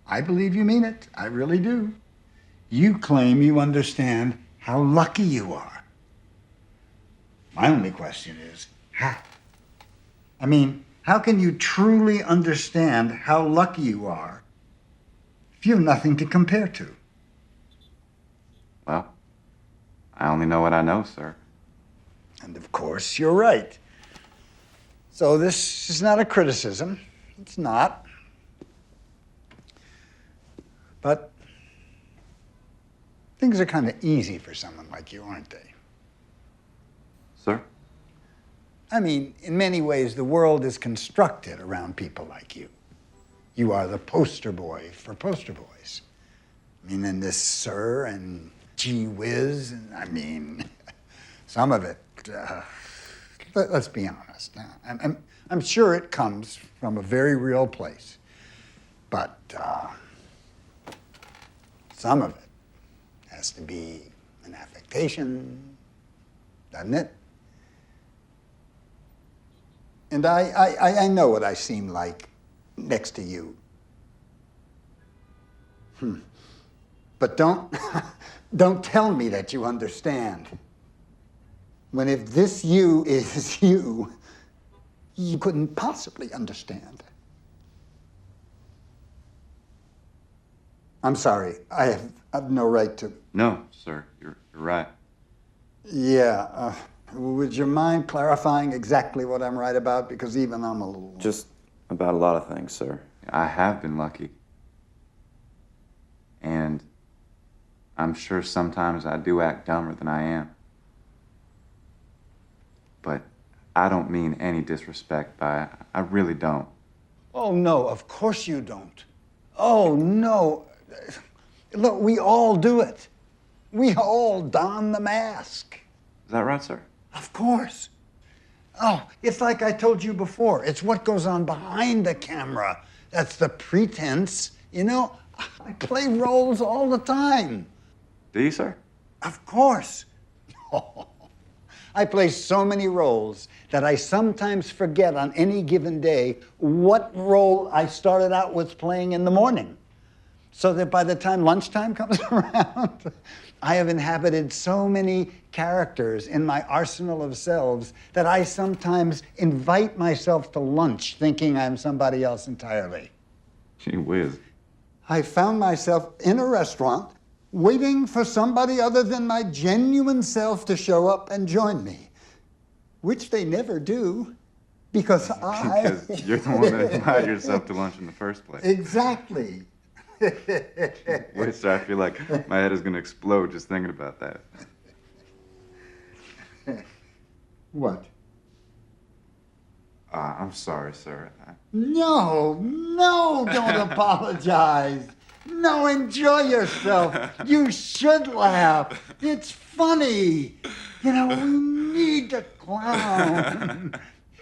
S5: I believe you mean it, I really do. You claim you understand how lucky you are. My only question is, how? I mean, how can you truly understand how lucky you are if you have nothing to compare to?
S3: Well, I only know what I know, sir.
S5: And of course, you're right. So this is not a criticism. It's not. But things are kind of easy for someone like you, aren't they?
S3: Sir?
S5: I mean, in many ways, the world is constructed around people like you. You are the poster boy for poster boys. I mean, and this sir and gee whiz, and I mean, some of it, let's be honest. I'm sure it comes from a very real place, but some of it has to be an affectation, doesn't it? And I know what I seem like next to you. But don't tell me that you understand. When if this you is you, you couldn't possibly understand. I'm sorry, I have no right to.
S3: No, sir. You're right.
S5: Yeah, would you mind clarifying exactly what I'm right about? Because even I'm a little.
S6: Just about a lot of things, sir.
S3: I have been lucky. And I'm sure sometimes I do act dumber than I am. But I don't mean any disrespect by it. I really don't.
S5: Oh, no, of course you don't. Oh, no. Look, we all do it. We all don the mask.
S3: Is that right, sir?
S5: Of course. Oh, it's like I told you before. It's what goes on behind the camera. That's the pretense. You know, I play roles all the time.
S3: Do you, sir?
S5: Of course. I play so many roles that I sometimes forget on any given day what role I started out with playing in the morning. So that by the time lunchtime comes around, I have inhabited so many characters in my arsenal of selves that I sometimes invite myself to lunch thinking I'm somebody else entirely.
S3: Gee whiz.
S5: I found myself in a restaurant waiting for somebody other than my genuine self to show up and join me, which they never do. Because
S3: Because you're the one that invited yourself to lunch in the first place.
S5: Exactly.
S3: Wait, sir, I feel like my head is going to explode just thinking about that.
S5: What?
S3: I'm sorry, sir.
S5: No, don't apologize. No, enjoy yourself. You should laugh. It's funny. You know, we need the clown.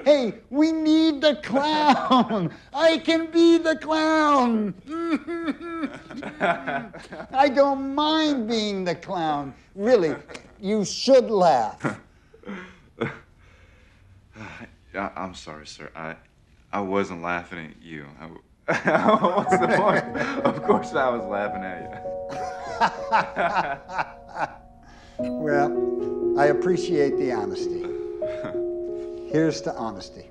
S5: Hey, we need the clown. I can be the clown. I don't mind being the clown. Really, you should laugh.
S3: I'm sorry, sir. I wasn't laughing at you. What's the point? Of course I was laughing at you.
S5: Well, I appreciate the honesty. Here's to honesty.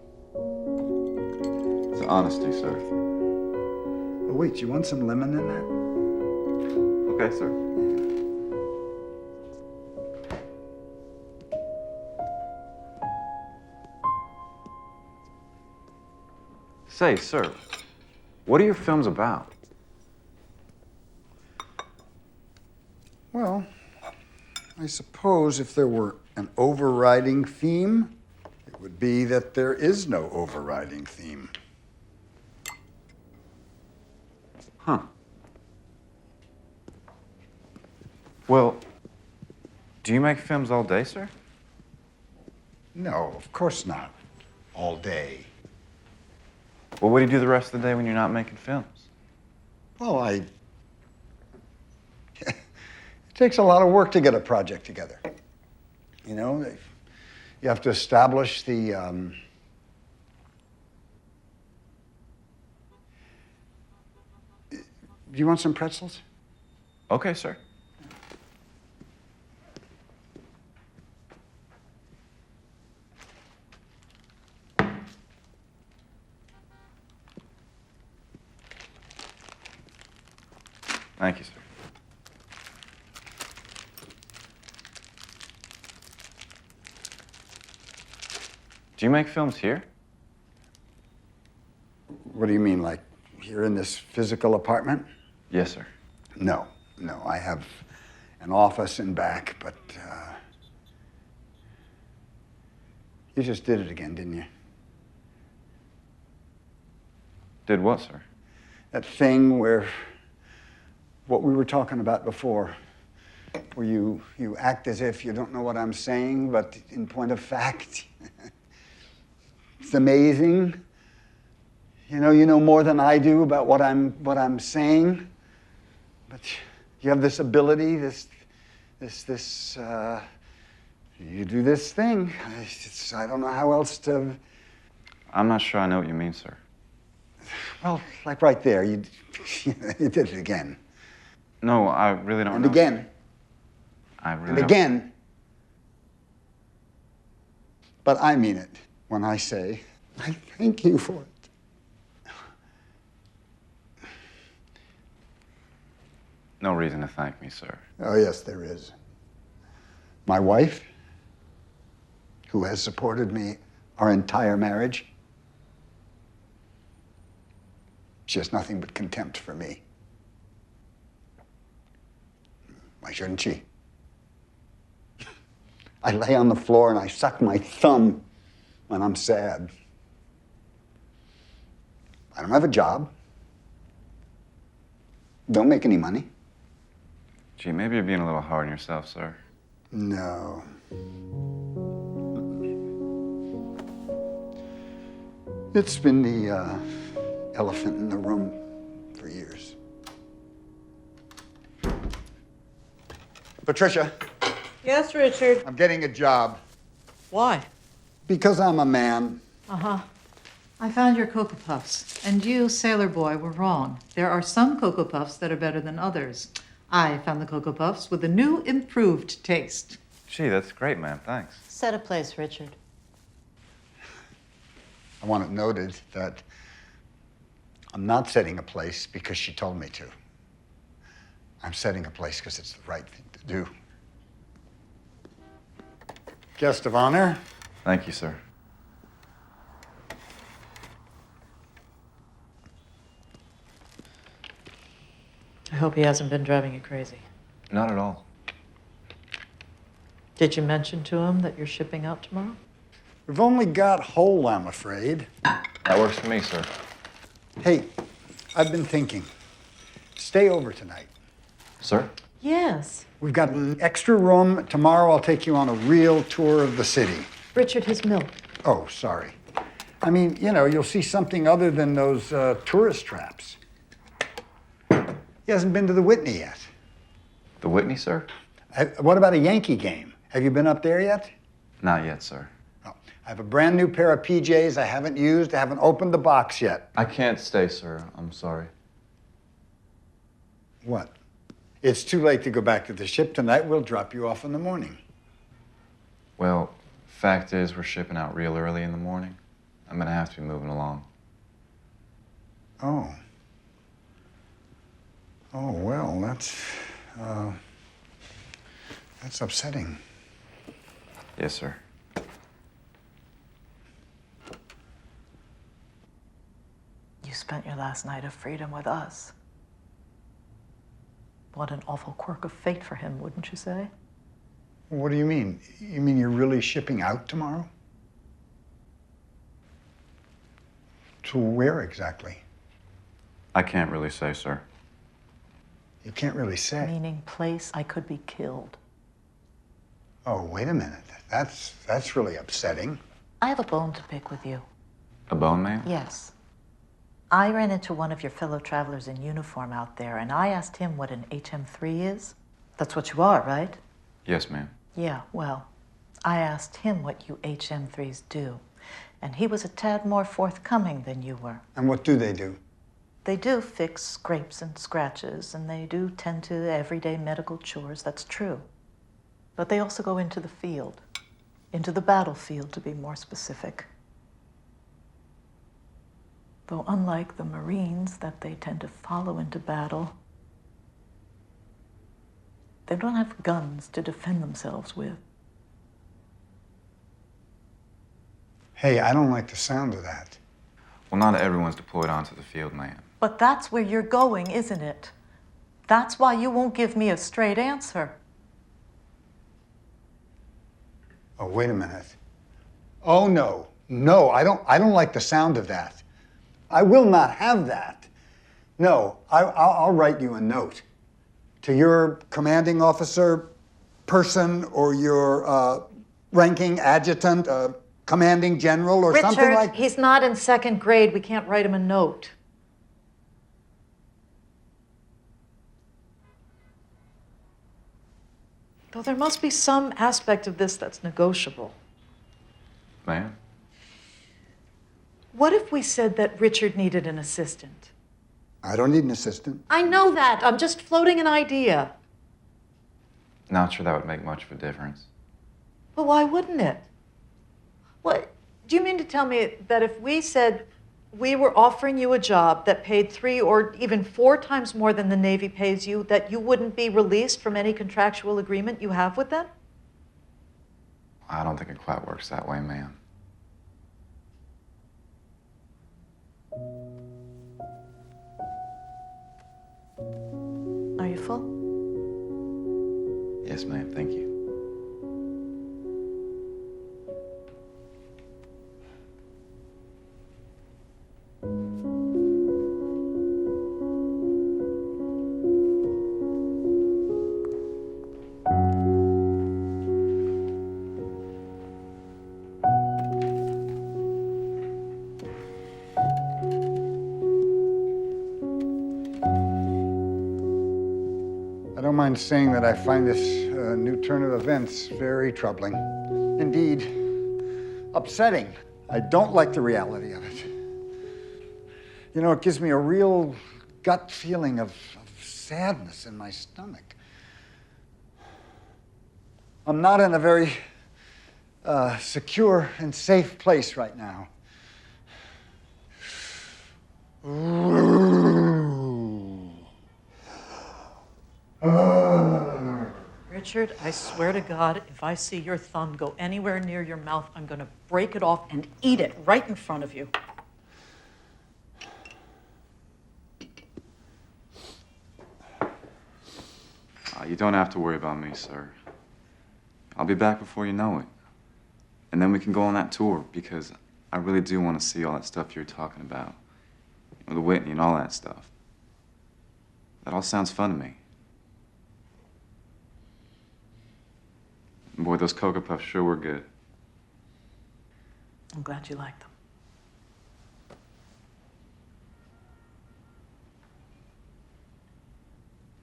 S3: It's honesty, sir.
S5: Oh, wait, you want some lemon in that?
S3: Okay, sir. Say, sir, what are your films about?
S5: Well, I suppose if there were an overriding theme, it would be that there is no overriding theme.
S3: Huh. Well, do you make films all day, sir?
S5: No, of course not. All day.
S3: Well, what do you do the rest of the day when you're not making films?
S5: Well, it takes a lot of work to get a project together. You know, you have to establish the, Do you want some pretzels?
S3: Okay, sir. Thank you, sir. Do you make films here?
S5: What do you mean, like here in this physical apartment?
S3: Yes, sir.
S5: No, I have an office in back, but you just did it again, didn't you?
S3: Did what, sir?
S5: That thing where, what we were talking about before, where you act as if you don't know what I'm saying, but in point of fact, it's amazing. You know more than I do about what I'm saying, but you have this ability, you do this thing. I don't know how else to.
S3: I'm not sure I know what you mean, sir.
S5: Well, like right there, you did it again.
S3: No, I really don't
S5: And
S3: know.
S5: again.
S3: I really
S5: And
S3: don't.
S5: again. But I mean it when I say, I thank you for it.
S3: No reason to thank me, sir.
S5: Oh, yes, there is. My wife, who has supported me our entire marriage, she has nothing but contempt for me. Why shouldn't she? I lay on the floor and I suck my thumb when I'm sad. I don't have a job. Don't make any money.
S3: Gee, maybe you're being a little hard on yourself, sir.
S5: No. It's been the elephant in the room for years. Patricia,
S7: Yes, Richard.
S5: I'm getting a job
S7: Why?
S5: because I'm a man.
S7: Uh-huh. I found your Cocoa Puffs, and you, sailor boy, were wrong. There are some Cocoa Puffs that are better than others. I found the Cocoa Puffs with a new, improved taste.
S3: Gee, that's great, ma'am. Thanks.
S9: Set a place, Richard.
S5: I want it noted that I'm not setting a place because she told me to. I'm setting a place because it's the right thing to do. Guest of honor.
S3: Thank you, sir.
S7: I hope he hasn't been driving you crazy.
S3: Not at all.
S7: Did you mention to him that you're shipping out tomorrow?
S5: We've only got Hole, I'm afraid.
S3: That works for me, sir.
S5: Hey, I've been thinking. Stay over tonight.
S3: Sir?
S7: Yes.
S5: We've got an extra room. Tomorrow I'll take you on a real tour of the city.
S7: Richard, his milk.
S5: Oh, sorry. I mean, you know, you'll see something other than those tourist traps. He hasn't been to the Whitney yet.
S3: The Whitney, sir?
S5: What about a Yankee game? Have you been up there yet?
S3: Not yet, sir.
S5: Oh, I have a brand new pair of PJs I haven't used. I haven't opened the box yet.
S3: I can't stay, sir. I'm sorry.
S5: What? It's too late to go back to the ship tonight. We'll drop you off in the morning.
S3: Well, fact is, we're shipping out real early in the morning. I'm gonna have to be moving along.
S5: Oh. Oh, well, that's upsetting.
S3: Yes, sir.
S8: You spent your last night of freedom with us. What an awful quirk of fate for him, wouldn't you say?
S5: What do you mean? You mean you're really shipping out tomorrow? To where exactly?
S3: I can't really say, sir.
S5: You can't really say.
S8: Meaning place I could be killed.
S5: Oh, wait a minute. That's really upsetting.
S8: I have a bone to pick with you.
S3: A bone man?
S8: Yes. I ran into one of your fellow travelers in uniform out there, and I asked him what an HM3 is. That's what you are, right?
S3: Yes, ma'am.
S8: Yeah, well, I asked him what you HM3s do, and he was a tad more forthcoming than you were.
S5: And what do they do?
S8: They do fix scrapes and scratches, and they do tend to everyday medical chores, that's true. But they also go into the field, into the battlefield to be more specific. Though unlike the Marines that they tend to follow into battle, they don't have guns to defend themselves with.
S5: Hey, I don't like the sound of that.
S3: Well, not everyone's deployed onto the field, ma'am.
S8: But that's where you're going, isn't it? That's why you won't give me a straight answer.
S5: Oh, wait a minute. Oh, no. No, I don't like the sound of that. I will not have that. No, I'll write you a note to your commanding officer, person, or your ranking adjutant, commanding general, or something like...
S7: Richard, he's not in second grade. We can't write him a note. Though there must be some aspect of this that's negotiable.
S3: Ma'am?
S7: What if we said that Richard needed an assistant?
S5: I don't need an assistant.
S7: I know that. I'm just floating an idea.
S3: Not sure that would make much of a difference.
S7: But why wouldn't it? What? Do you mean to tell me that if we said we were offering you a job that paid 3 or even 4 times more than the Navy pays you, that you wouldn't be released from any contractual agreement you have with them?
S3: I don't think it quite works that way, ma'am.
S8: Are you full?
S3: Yes, ma'am. Thank you.
S5: I don't mind saying that I find this new turn of events very troubling. Indeed, upsetting. I don't like the reality of it. You know, it gives me a real gut feeling of sadness in my stomach. I'm not in a very secure and safe place right now.
S7: Richard, I swear to God, if I see your thumb go anywhere near your mouth, I'm going to break it off and eat it right in front of you.
S3: You don't have to worry about me, sir. I'll be back before you know it. And then we can go on that tour, because I really do want to see all that stuff you're talking about. The Whitney and all that stuff. That all sounds fun to me. Boy, those Cocoa Puffs sure were good.
S8: I'm glad you like them.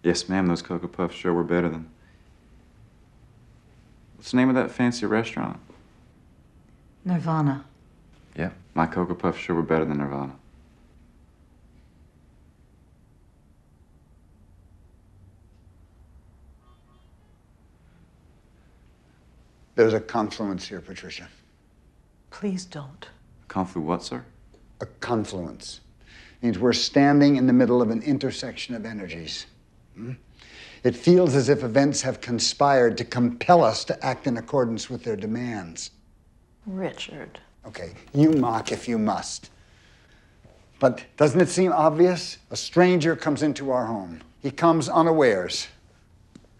S3: Yes, ma'am, those Cocoa Puffs sure were better than... What's the name of that fancy restaurant?
S8: Nirvana.
S3: Yep, my Cocoa Puffs sure were better than Nirvana.
S5: There's a confluence here, Patricia.
S8: Please don't.
S3: Conflu what, sir?
S5: A confluence means we're standing in the middle of an intersection of energies. It feels as if events have conspired to compel us to act in accordance with their demands.
S8: Richard.
S5: Okay, you mock if you must. But doesn't it seem obvious? A stranger comes into our home. He comes unawares.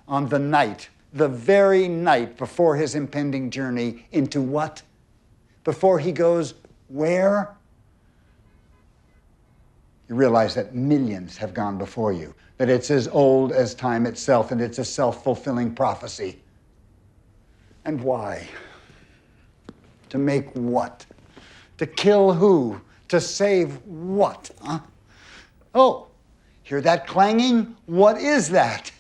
S5: On the night, the very night before his impending journey into what? Before he goes where? You realize that millions have gone before you, that it's as old as time itself, and it's a self-fulfilling prophecy. And why? To make what? To kill who? To save what? Huh? Oh, hear that clanging? What is that?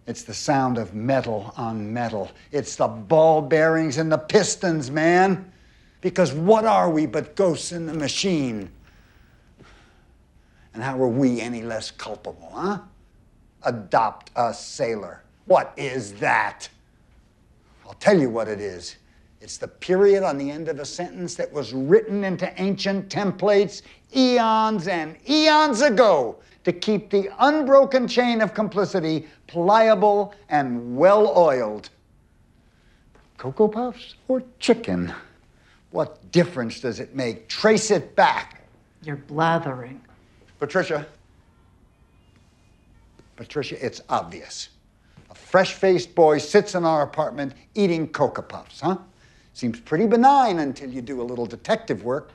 S5: It's the sound of metal on metal. It's the ball bearings and the pistons, man. Because what are we but ghosts in the machine? And how are we any less culpable, huh? Adopt a sailor. What is that? I'll tell you what it is. It's the period on the end of a sentence that was written into ancient templates eons and eons ago to keep the unbroken chain of complicity pliable and well-oiled. Cocoa Puffs or chicken? What difference does it make? Trace it back.
S8: You're blathering.
S5: Patricia, it's obvious. A fresh-faced boy sits in our apartment eating Cocoa Puffs, huh? Seems pretty benign until you do a little detective work.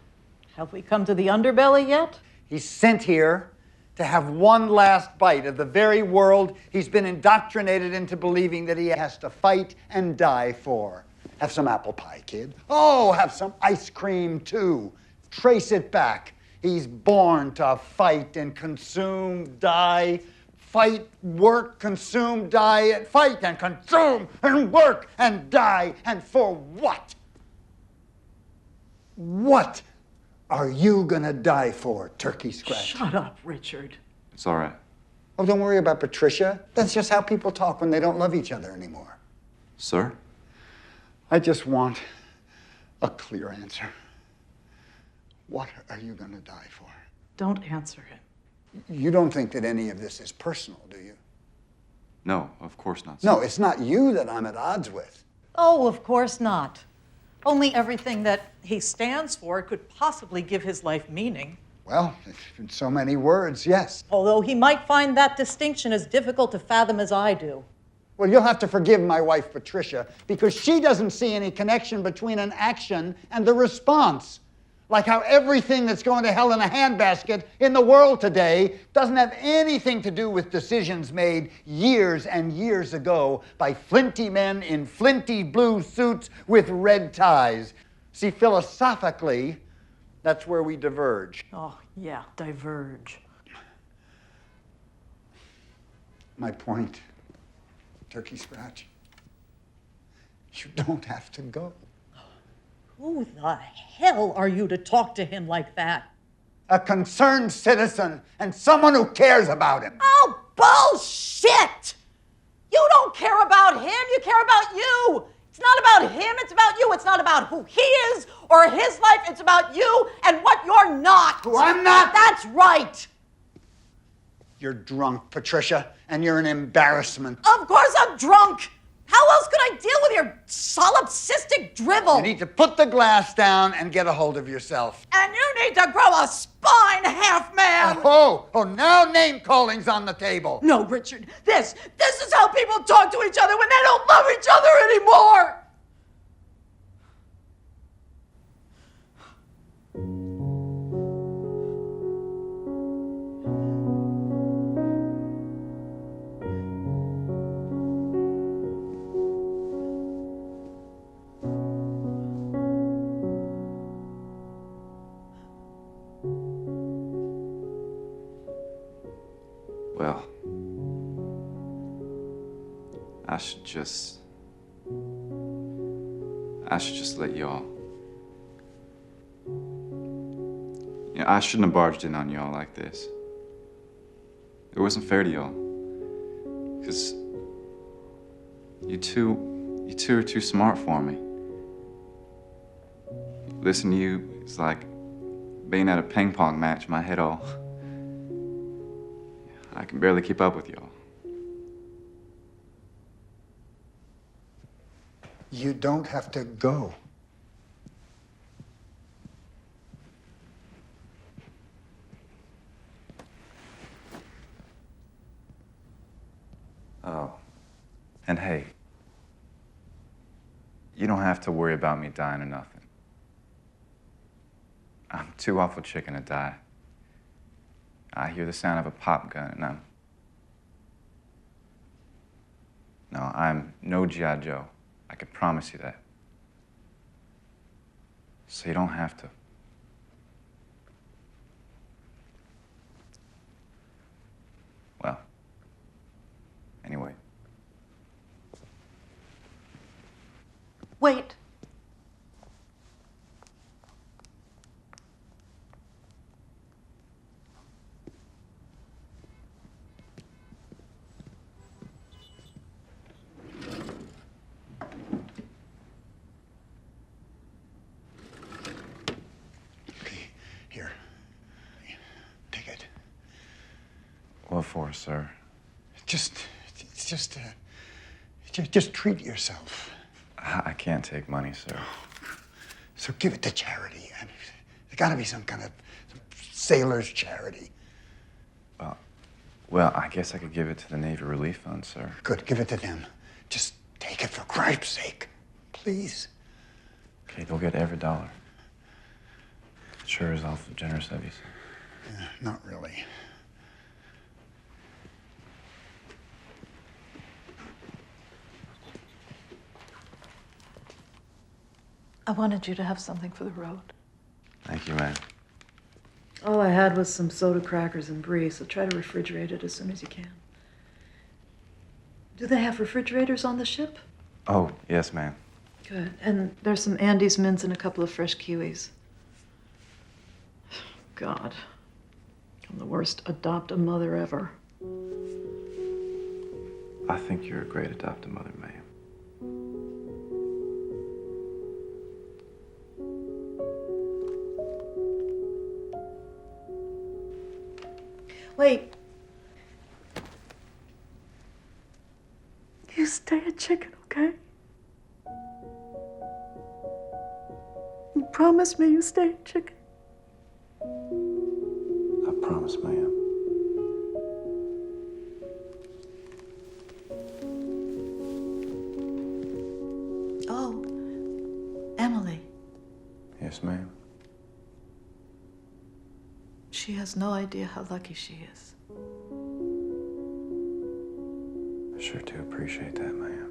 S8: Have we come to the underbelly yet?
S5: He's sent here to have one last bite of the very world he's been indoctrinated into believing that he has to fight and die for. Have some apple pie, kid. Oh, have some ice cream, too. Trace it back. He's born to fight and consume, die. Fight, work, consume, die, fight and consume and work and die. And for what? What are you gonna die for, Turkey Scratch?
S8: Shut up, Richard.
S3: It's all right.
S5: Oh, don't worry about Patricia. That's just how people talk when they don't love each other anymore.
S3: Sir?
S5: I just want a clear answer. What are you going to die for?
S8: Don't answer it.
S5: You don't think that any of this is personal, do you?
S3: No, of course not, sir.
S5: No, it's not you that I'm at odds with.
S7: Oh, of course not. Only everything that he stands for could possibly give his life meaning.
S5: Well, in so many words, yes.
S7: Although he might find that distinction as difficult to fathom as I do.
S5: Well, you'll have to forgive my wife, Patricia, because she doesn't see any connection between an action and the response. Like how everything that's going to hell in a handbasket in the world today doesn't have anything to do with decisions made years and years ago by flinty men in flinty blue suits with red ties. See, philosophically, that's where we diverge.
S8: Oh, yeah, diverge.
S5: My point, Turkey Scratch, you don't have to go.
S7: Who the hell are you to talk to him like that?
S5: A concerned citizen and someone who cares about him.
S7: Oh, bullshit! You don't care about him, you care about you. It's not about him, it's about you. It's not about who he is or his life, it's about you and what you're not.
S5: Who I'm not?
S7: That's right.
S5: You're drunk, Patricia, and you're an embarrassment.
S7: Of course I'm drunk.
S10: How else could I deal with your solipsistic drivel?
S5: You need to put the glass down and get a hold of yourself.
S10: And you need to grow a spine, half-man!
S5: Oh, now name-calling's on the table.
S10: No, Richard, this is how people talk to each other when they don't love each other anymore!
S3: Well, I should just let y'all. I shouldn't have barged in on y'all like this. It wasn't fair to y'all. Because you two are too smart for me. Listening to you is like being at a ping pong match, my head all. I can barely keep up with y'all.
S5: You don't have to go.
S3: Oh. And hey, you don't have to worry about me dying or nothing. I'm too awful chicken to die. I hear the sound of a pop gun and I'm no G.I. Joe. I can promise you that. So you don't have to. Well, anyway.
S10: Wait.
S5: Here. Take it.
S3: What for, sir?
S5: Just treat yourself.
S3: I can't take money, sir.
S5: So give it to charity. I mean, there's gotta be some kind of sailor's charity.
S3: Well, I guess I could give it to the Navy Relief Fund, sir.
S5: Good, give it to them. Just take it for Christ's sake. Please.
S3: Okay, they'll get every dollar. Sure is awful generous of you, sir.
S5: Yeah, not really.
S8: I wanted you to have something for the road.
S3: Thank you, ma'am.
S8: All I had was some soda crackers and brie, so try to refrigerate it as soon as you can. Do they have refrigerators on the ship?
S3: Oh, yes, ma'am.
S8: Good. And there's some Andes mints and a couple of fresh kiwis. God. I'm the worst adopt-a-mother ever.
S3: I think you're a great adoptive mother, ma'am.
S8: Wait. You stay a chicken, okay? You promise me you stay a chicken?
S3: I promise, ma'am.
S8: Oh, Emily.
S3: Yes, ma'am.
S8: She has no idea how lucky she is.
S3: I sure do appreciate that, ma'am.